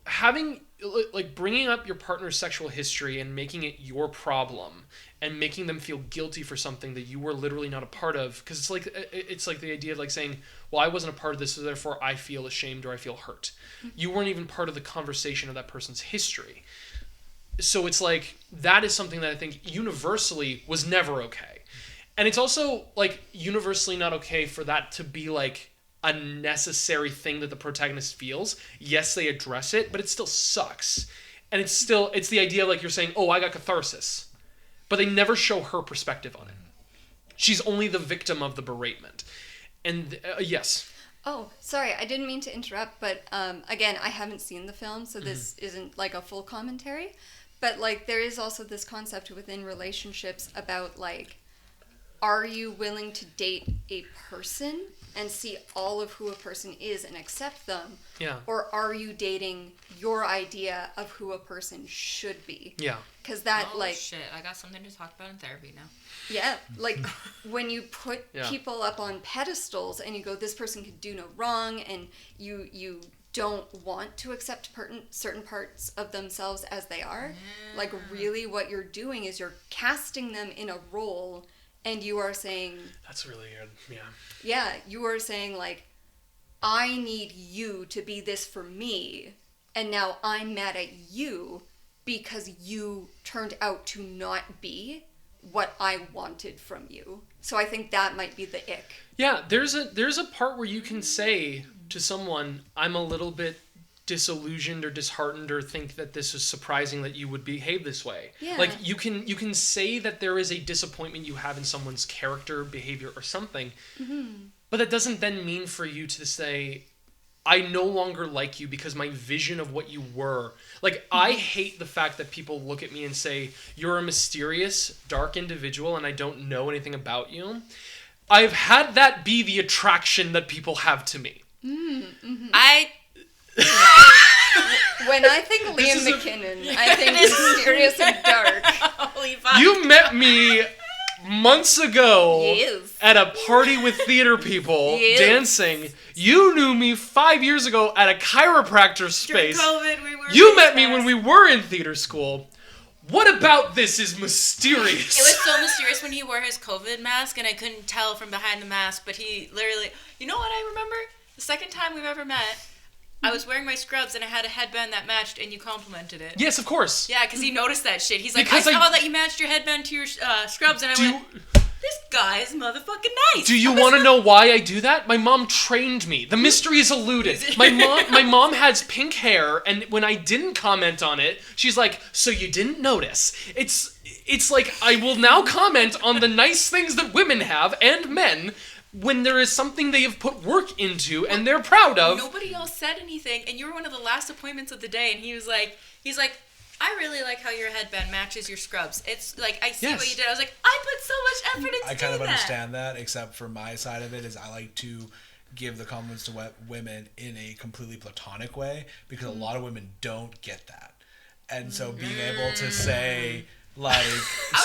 having, like, bringing up your partner's sexual history and making it your problem and making them feel guilty for something that you were literally not a part of, because it's like the idea of like saying, well, I wasn't a part of this, so therefore I feel ashamed or I feel hurt. You weren't even part of the conversation of that person's history. So it's like, that is something that I think universally was never okay. And it's also like universally not okay for that to be like a necessary thing that the protagonist feels. Yes, they address it, but it still sucks. And it's the idea of like you're saying, oh, I got catharsis. But they never show her perspective on it. She's only the victim of the beratement. And yes. Oh, sorry, I didn't mean to interrupt, but again, I haven't seen the film, so this isn't like a full commentary. But like, there is also this concept within relationships about like, are you willing to date a person and see all of who a person is and accept them? Yeah. Or are you dating your idea of who a person should be? Yeah. Because that, oh, like... shit, I got something to talk about in therapy now. Yeah, like, when you put people up on pedestals and you go, this person could do no wrong, and you don't want to accept certain parts of themselves as they are, like, really what you're doing is you're casting them in a role, and you are saying... That's really good, yeah. Yeah, you are saying, like, I need you to be this for me, and now I'm mad at you because you turned out to not be what I wanted from you. So I think that might be the ick. Yeah, there's a part where you can say to someone, I'm a little bit disillusioned or disheartened or think that this is surprising that you would behave this way. Yeah. Like, you can say that there is a disappointment you have in someone's character, behavior, or something, but that doesn't then mean for you to say, I no longer like you because my vision of what you were. Like, I hate the fact that people look at me and say, you're a mysterious, dark individual and I don't know anything about you. I've had that be the attraction that people have to me. When I think Liam McKinnon, I think mysterious and dark. Holy fuck. You met me months ago Yes. at a party with theater people dancing. You knew me 5 years ago at a chiropractor space. COVID, we were You met me when we were in theater school. What about this is mysterious? It was so mysterious when he wore his COVID mask, and I couldn't tell from behind the mask, but he literally... You know what I remember? The second time we've ever met, I was wearing my scrubs, and I had a headband that matched, and you complimented it. Yes, of course. Yeah, because he noticed that shit. He's like, Because I saw that you matched your headband to your scrubs, and I went, this guy is motherfucking nice. Do you want to know why I do that? My mom trained me. The mystery is eluded. My mom has pink hair, and when I didn't comment on it, she's like, so you didn't notice. It's like, I will now comment on the nice things that women have, and men, when there is something they have put work into and they're proud of. Nobody else said anything, and you were one of the last appointments of the day, and he's like, I really like how your headband matches your scrubs. It's like, I see what you did. I was like, I put so much effort into I kind of that. understand that, except for my side of it is I like to give the compliments to women in a completely platonic way, because a lot of women don't get that. And so being able to say, Like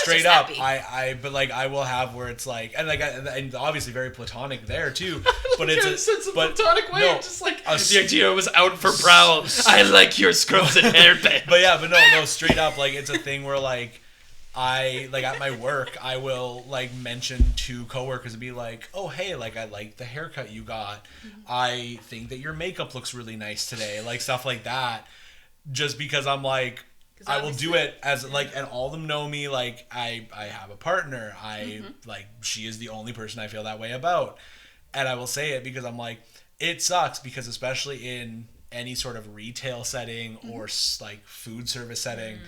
straight just up, happy. but like I will have where it's like, and like and obviously very platonic there too. But Like, it's in a sense of platonic way. no, I'm just like a the idea was out for Prowl. I like your scrubs and hairband. But yeah, but no, straight up, like it's a thing where like I like at my work I will like mention to coworkers and be like, oh hey, like I like the haircut you got. I think that your makeup looks really nice today, like stuff like that. Just because I'm like. I will do it as like, and all of them know me. Like I have a partner. Like she is the only person I feel that way about, and I will say it because I'm like, it sucks because especially in any sort of retail setting or like food service setting,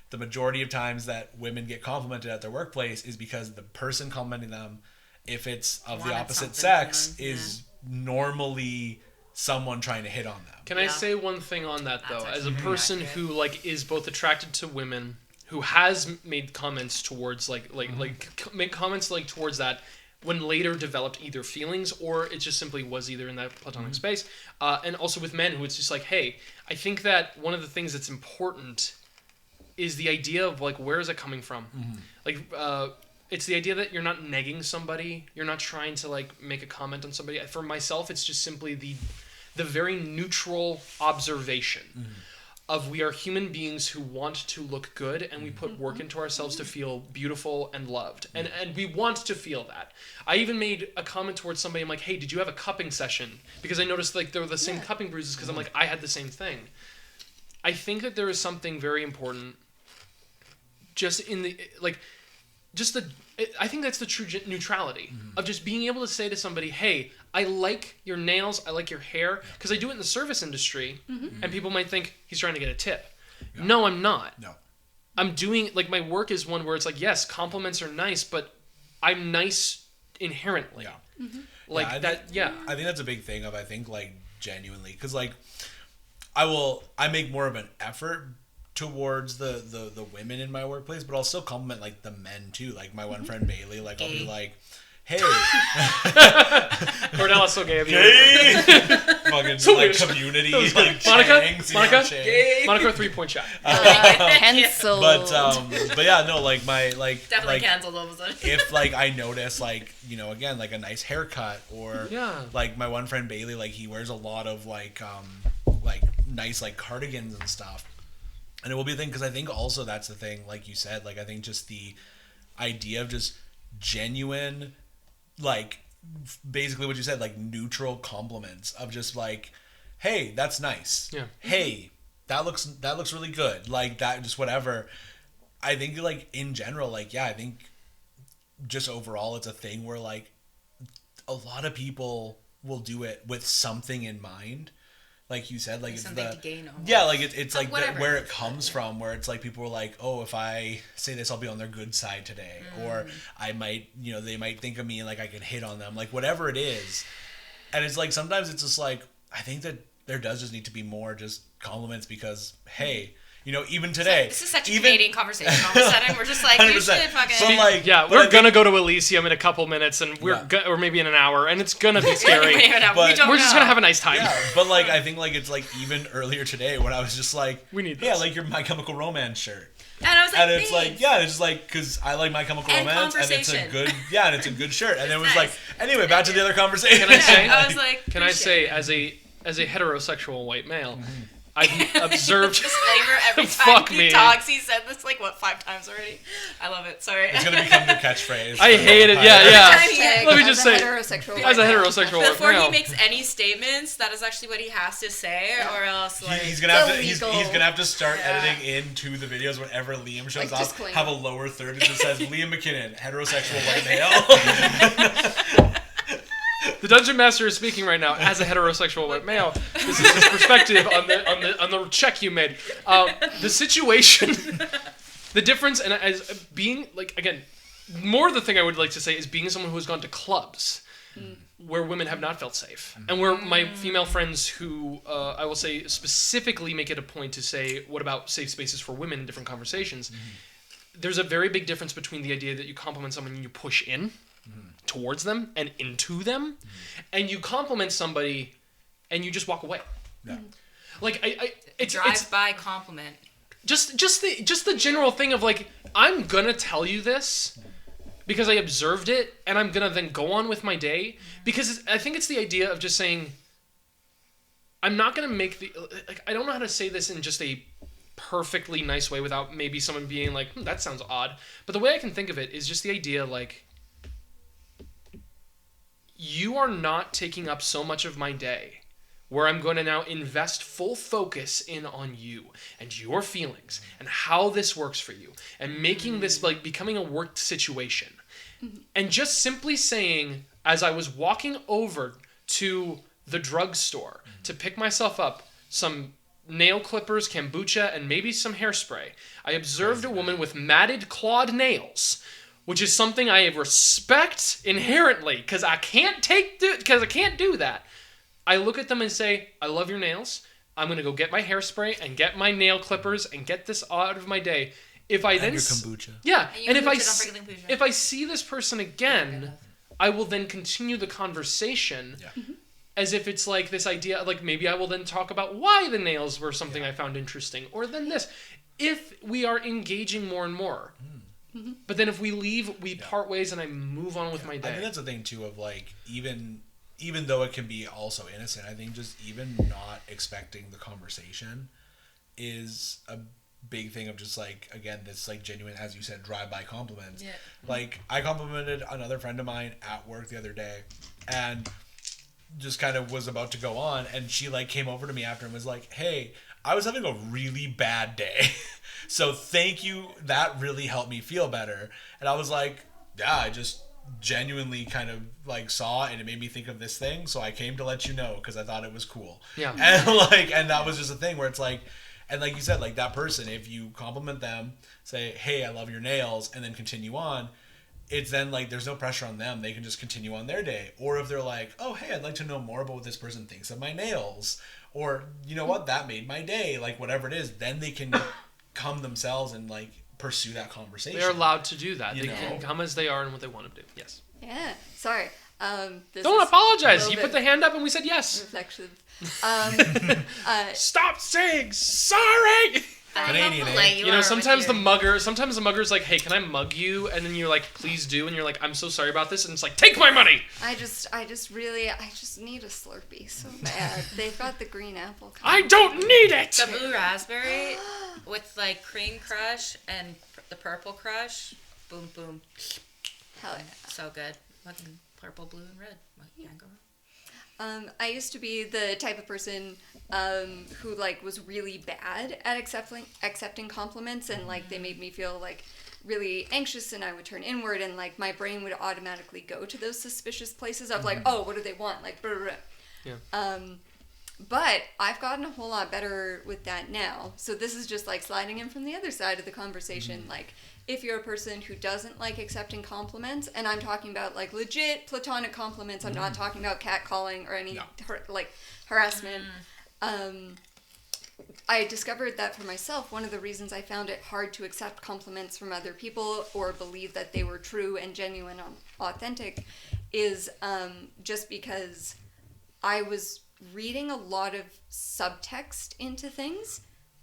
the majority of times that women get complimented at their workplace is because the person complimenting them, if it's of the Wanted opposite something sex, from them, is normally someone trying to hit on them. Can I say one thing on that though? That's As a actually person accurate. who like is both attracted to women, who has made comments towards make comments like towards that, when later developed either feelings or it just simply was either in that platonic space, and also with men who it's just like, hey, I think that one of the things that's important is the idea of like where is it coming from, like. It's the idea that you're not negging somebody. You're not trying to like make a comment on somebody. For myself, it's just simply the very neutral observation of we are human beings who want to look good and we put work into ourselves to feel beautiful and loved. And we want to feel that. I even made a comment towards somebody. I'm like, hey, did you have a cupping session? Because I noticed like there were the same cupping bruises because I'm like, I had the same thing. I think that there is something very important just in the like just the I think that's the true neutrality of just being able to say to somebody, hey, I like your nails, I like your hair, because I do it in the service industry, and people might think he's trying to get a tip. Yeah. No, I'm not. No. I'm doing, like, my work is one where it's like, yes, compliments are nice, but I'm nice inherently. Yeah. Like, I that, think that's a big thing of, I think, like, genuinely, because, like, I make more of an effort towards the women in my workplace, but I'll still compliment like the men too. Like my one friend Bailey, like I'll be like, hey, Cornell is so gay of you. Fucking So like weird. community, Like, like Monica, 3-point shot. Cancel. But yeah, no, like my Definitely like canceled all of a sudden. if like I notice like, you know, again, like a nice haircut or like my one friend Bailey, like he wears a lot of like nice like cardigans and stuff. And it will be a thing because I think also that's the thing, like you said, like I think just the idea of just genuine, like basically what you said, like neutral compliments of just like, hey, that's nice. Yeah. Hey, that looks really good. Like that, just whatever. I think like in general, like yeah, I think just overall it's a thing where like a lot of people will do it with something in mind. Like you said, like it's something to gain almost. yeah, like it's like whatever. where it comes from, where it's like people are like, oh, if I say this, I'll be on their good side today, or I might, you know, they might think of me and like I can hit on them, like whatever it is. And it's like sometimes it's just like I think that there does just need to be more just compliments because hey, you know, even today, This is such a Canadian conversation. All of a sudden, we're just like, you 100%. should fucking. So like, Yeah, but we're I think- gonna go to Elysium in a couple minutes, and or maybe in an hour, and it's gonna be scary. But- We're just gonna have a nice time. Yeah, but like I think like it's like even earlier today when I was just like, We need yeah, this. like your My Chemical Romance shirt. And I was like, And it's thanks. like, yeah, it's just like, because I like My Chemical And Romance, and it's a conversation. good, yeah, and it's a good shirt. And it was nice. like, anyway, back to the other conversation. Can I say- I was like, Can I say, appreciate as a heterosexual white male, I've observed. disclaimer every time Fuck he me. talks. He said this like what 5 times already. I love it. Sorry. It's going to become your catchphase. I hate it. Yeah, yeah. Hashtag Let me just as a say, heterosexual as a white male. heterosexual white Before male, he makes any statements, that is actually what he has to say, or else like He's gonna have to. He's illegal. gonna have to start editing into the videos whenever Liam shows Like, up. disclaimer. Have a lower third that just says Liam McKinnon, heterosexual white male. the Dungeon Master is speaking right now as a heterosexual white male. This is his perspective on the check you made. The situation, the difference, and as being like again, more the thing I would like to say is being someone who has gone to clubs where women have not felt safe, and where my female friends who I will say specifically make it a point to say, what about safe spaces for women in different conversations? There's a very big difference between the idea that you compliment someone and you push in towards them and into them, and you compliment somebody and you just walk away. Yeah. Like it's drive-by compliment. Just the general thing of like, I'm gonna tell you this because I observed it, and I'm gonna then go on with my day, because I think it's the idea of just saying, I'm not gonna make I don't know how to say this in just a perfectly nice way without maybe someone being like, that sounds odd. But the way I can think of it is just the idea like, you are not taking up so much of my day where I'm going to now invest full focus in on you and your feelings and how this works for you, and making this like becoming a work situation. And just simply saying, as I was walking over to the drugstore to pick myself up some nail clippers, kombucha, and maybe some hairspray, I observed a woman with matted clawed nails, which is something I respect inherently, because I can't do that. I look at them and say, I love your nails. I'm going to go get my hairspray and get my nail clippers and get this out of my day. If I then your kombucha. Yeah, and if kombucha. if I see this person again, I will then continue the conversation as if it's like this idea, like maybe I will then talk about why the nails were something I found interesting, or then this. If we are engaging more and more. But then if we leave, we part ways and I move on with my day. I think that's the thing too of like, even though it can be also innocent, I think just even not expecting the conversation is a big thing of just like, again, this like genuine, as you said, drive-by compliments. Yeah. Like, I complimented another friend of mine at work the other day, and just kind of was about to go on, and she like came over to me after and was like, hey, I was having a really bad day. So thank you. That really helped me feel better. And I was like, yeah, I just genuinely kind of like saw, and it made me think of this thing. So I came to let you know because I thought it was cool. Yeah. And that was just a thing where it's like, and like you said, like that person, if you compliment them, say, hey, I love your nails, and then continue on, it's then like there's no pressure on them. They can just continue on their day. Or if they're like, oh, hey, I'd like to know more about what this person thinks of my nails. Or, you know what, that made my day. Like, whatever it is, then they can come themselves and like pursue that conversation. They're allowed to do that. You They know? can come as they are and what they want to do. Yes. Yeah. Sorry. This Don't is apologize. a You little put the bit hand up and we said yes. reflexive. Stop saying sorry. Canadian, eh? You know, sometimes the mugger's like, hey, can I mug you? And then you're like, please do. And you're like, I'm so sorry about this. And it's like, take my money. I just need a Slurpee so bad. They've got the green apple. I don't need it. The blue raspberry with like cream crush and the purple crush. Boom, boom. Hell yeah. So good. Fucking purple, blue, and red. Can't go wrong. I used to be the type of person who like was really bad at accepting compliments, and like they made me feel like really anxious, and I would turn inward, and like my brain would automatically go to those suspicious places of like, oh, what do they want? Like, blah, blah, blah. Yeah. But I've gotten a whole lot better with that now. So this is just like sliding in from the other side of the conversation. Like, if you're a person who doesn't like accepting compliments, and I'm talking about like legit platonic compliments, I'm not talking about catcalling or any harassment. I discovered that for myself, one of the reasons I found it hard to accept compliments from other people or believe that they were true and genuine and authentic is just because I was reading a lot of subtext into things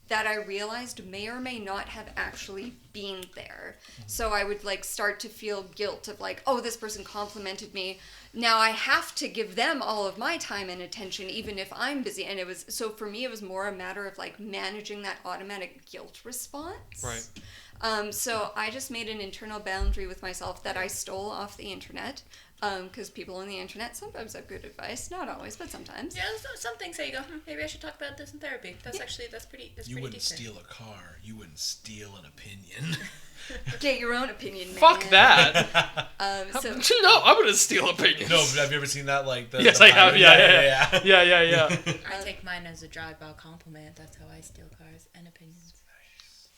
that I realized may or may not have actually been there. So I would like start to feel guilt of like, oh, this person complimented me. Now I have to give them all of my time and attention, even if I'm busy. And it was, so for me, it was more a matter of like managing that automatic guilt response. Right. So I just made an internal boundary with myself that I stole off the internet. Because people on the internet sometimes have good advice. Not always, but sometimes. Yeah, some things that you go, maybe I should talk about this in therapy. That's pretty You wouldn't decent. steal a car. You wouldn't steal an opinion. Get your own opinion, man. Fuck that. So No, I'm gonna steal opinions. No, but have you ever seen that? Like, Yes, the I have. pilot? Yeah. Yeah. I take mine as a drive-by compliment. That's how I steal cars and opinions.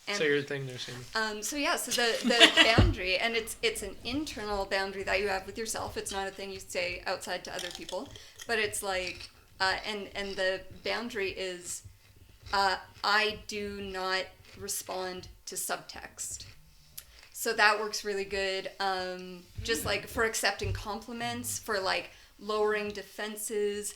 and, Say your thing there, Sammy. so the boundary, and it's an internal boundary that you have with yourself. It's not a thing you say outside to other people, but it's like, and the boundary is, I do not respond to subtext. So that works really good, just like for accepting compliments, for like lowering defenses.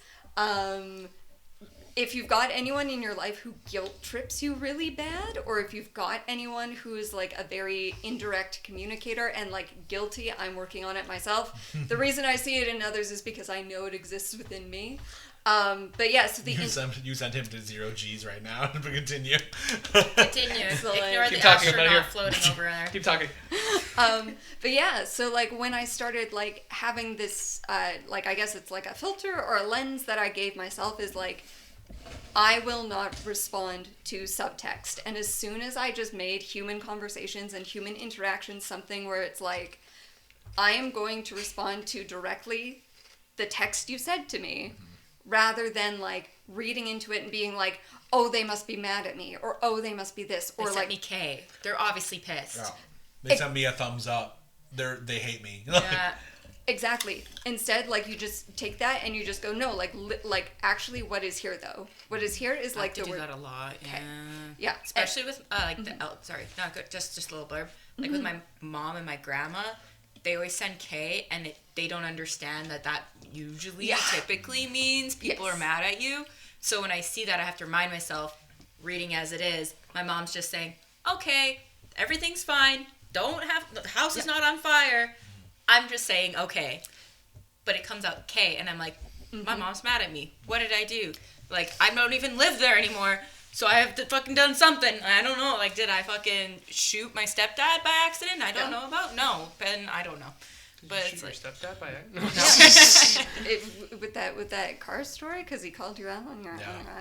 if you've got anyone in your life who guilt trips you really bad, or if you've got anyone who's like a very indirect communicator and like guilty, I'm working on it myself. The reason I see it in others is because I know it exists within me. But yeah, so you sent him to 0 G's right now. Continue. Continue. So, like, Ignore keep the talking about astronaut here. floating over there. Keep talking. But yeah, so like when I started like having this, like I guess it's like a filter or a lens that I gave myself is like, I will not respond to subtext. And as soon as I just made human conversations and human interactions something where it's like, I am going to respond to directly the text you said to me, rather than like reading into it and being like, oh, they must be mad at me, or oh, they must be this, or They like sent me K. They're obviously pissed. Yeah. They sent me a thumbs up. They hate me. Yeah. exactly. Instead, like you just take that and you just go, no, like actually, what is here though? What is here is I like have to the do word. that a lot. Yeah. Okay. Yeah, Especially with like the sorry, not good. Just a little blurb. Like with my mom and my grandma, they always send K, and they don't understand that usually typically means people are mad at you. So when I see that, I have to remind myself, reading as it is, my mom's just saying, okay, everything's fine. The house is not on fire. I'm just saying okay. But it comes out K, and I'm like, my mom's mad at me. What did I do? Like, I don't even live there anymore. So I have to fucking done something. I don't know. Like, did I fucking shoot my stepdad by accident? I don't know about. No, Ben, I don't know. But Shoot it's your like stepdad by with that car story, because he called you out on your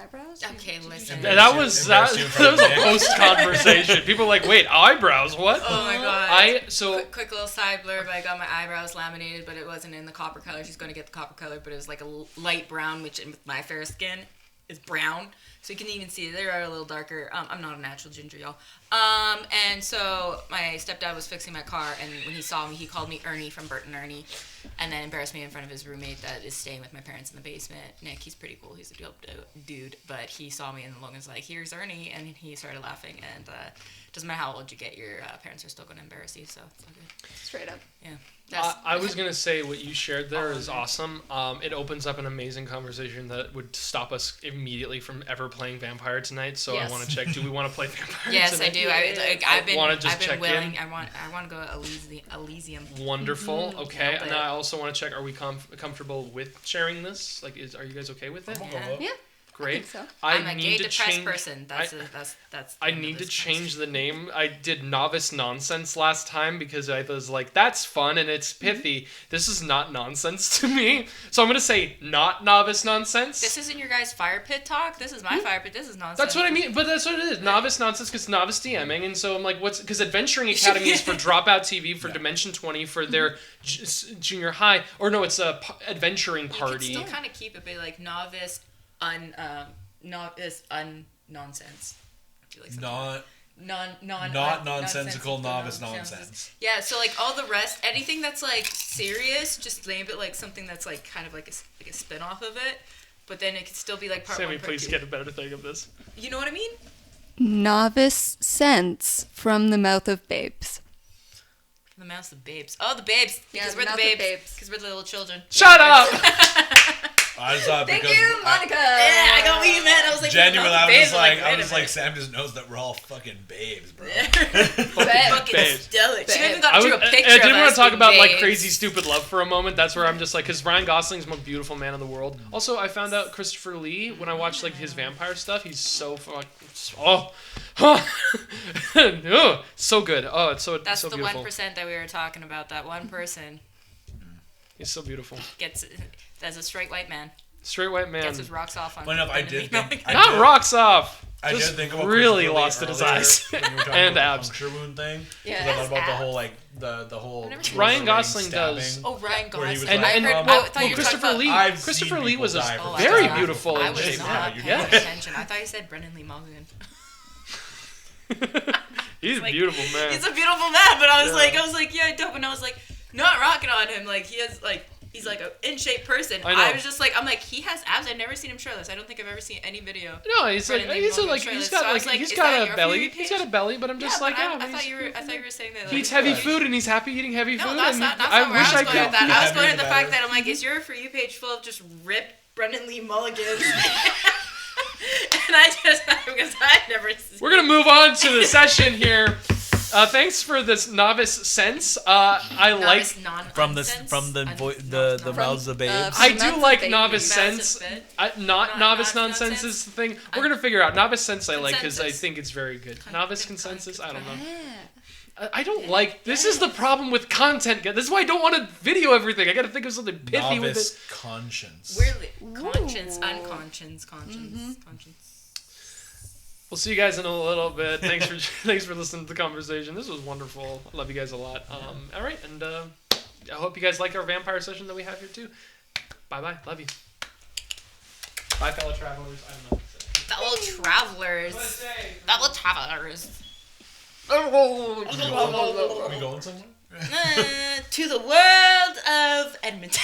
eyebrows. okay, listen. that was a post conversation. People are like, wait, eyebrows? What? Oh my god. Quick Quick little side blurb. I got my eyebrows laminated, but it wasn't in the copper color. She's going to get the copper color, but it was like a light brown, which with my fair skin is brown. So you can even see they are a little darker. I'm not a natural ginger, y'all. And so my stepdad was fixing my car, and when he saw me, he called me Ernie from Bert and Ernie, and then embarrassed me in front of his roommate that is staying with my parents in the basement. Nick, he's pretty cool. He's a dope dude. But he saw me, and Logan's like, here's Ernie, and he started laughing. And doesn't matter how old you get, your parents are still going to embarrass you, so it's all good. Straight up. Yeah. I was going to say what you shared there is awesome. It opens up an amazing conversation that would stop us immediately from ever playing Vampire tonight. So I want to check, do we want to play Vampire Yes, tonight? I do. I've been willing. In. I want to go Elysium. Wonderful. Okay. And Yeah, I also want to check, are we comfortable with sharing this? Like, are you guys okay with it? Yeah. Great. I think so. I'm a gay depressed person. That's. I need to change the name. I did Novice Nonsense last time because I was like, that's fun and it's pithy. This is not nonsense to me. So I'm going to say not Novice Nonsense. This isn't your guys' fire pit talk. This is my fire pit. This is nonsense. That's what I mean, but that's what it is. Novice Nonsense because novice DMing, and so I'm like, because Adventuring Academy is for Dropout TV, for Dimension 20, for their junior high, or no, it's a adventuring party. You can still kind of keep it, but like novice nonsense. Do you like Not nonsensical novice nonsense. Yeah, so like all the rest, anything that's like serious, just name it like something that's like kind of like a spin-off of it, but then it could still be like part Sammy, one, part please two. get a better thing of this. You know what I mean? Novice sense from the mouth of babes. The mouse of babes. Oh, the babes. Because Yeah, we're the mouth of babes. babes. Because we're the little children. Shut up! I just thought Thank because you, Monica. Yeah, I got what you meant. I was like, genuinely, the I babes. was like, wait a minute. Sam just knows that we're all fucking babes, bro. Fucking Babes. stellar. She even I got drew a picture did of want us to talk being about like babes. crazy stupid love for a moment. That's where I'm just like, because Ryan Gosling's the most beautiful man in the world. Also, I found out Christopher Lee when I watched like his vampire stuff. He's so so good. Oh, it's so That's so the beautiful. 1% that we were talking about. That one person He's so beautiful. gets as a straight white man Straight white man. gets his rocks off on. Funny enough, I did think. Not rocks off. I Just did think about really Christopher Lee lost in his earlier eyes when you were talking and about abs. the puncture wound thing. Yeah. I thought about the Abs. whole like the whole. never seen Ryan Wolverine Gosling stabbing. does. Oh, Ryan Where he was Gosling. like, And I heard. well, I thought you were Christopher talking Lee. about. I've Christopher seen Lee people was a die from very stabbing. beautiful I in was shape not man. paying Yeah, attention. I thought you said Brendan Lee Mulligan. he's Like, a beautiful man. He's a beautiful man, but I was Yeah. like, yeah, dope, and I was like, not rocking on him. Like he has like. He's like an in shape person. I know. I was just like, I'm like, he has abs. I've never seen him shirtless. I don't think I've ever seen any video. No, he's like Brendan Lee he's a, Mulligan like shirtless. he's got So I like was like, he's is got that a your belly. For You He's page? got a belly, but I'm just Yeah, like but yeah. I thought you were saying that. Like, He eats heavy you- food and he's happy eating heavy food. No, that's and not where I I wish was I going with could. that. I was Yeah, going with the maybe fact better. that I'm like, is your For You page full of just ripped Brendan Lee Mulligans? because I never. We're gonna move on to the session here. Thanks for this novice sense. I like. From the mouths of babes. I do like Baby. novice Mouse sense. of bit. Not novice nonsense nonsense. is the thing. We're gonna figure out novice sense. I like because I Consensus. think it's very good. Novice consensus. I don't know. Yeah. I don't like. This is the problem with content. This is why I don't want to video everything. I got to think of something pithy with Novice it. conscience. Really, conscience, unconscious, conscience. We'll see you guys in a little bit. Thanks for listening to the conversation. This was wonderful. I love you guys a lot. All right, and I hope you guys like our vampire session that we have here too. Bye bye. Love you. Bye, fellow travelers. I don't know what to say. Fellow travelers. Fellow travelers. Are we going somewhere? To the world of Edmonton.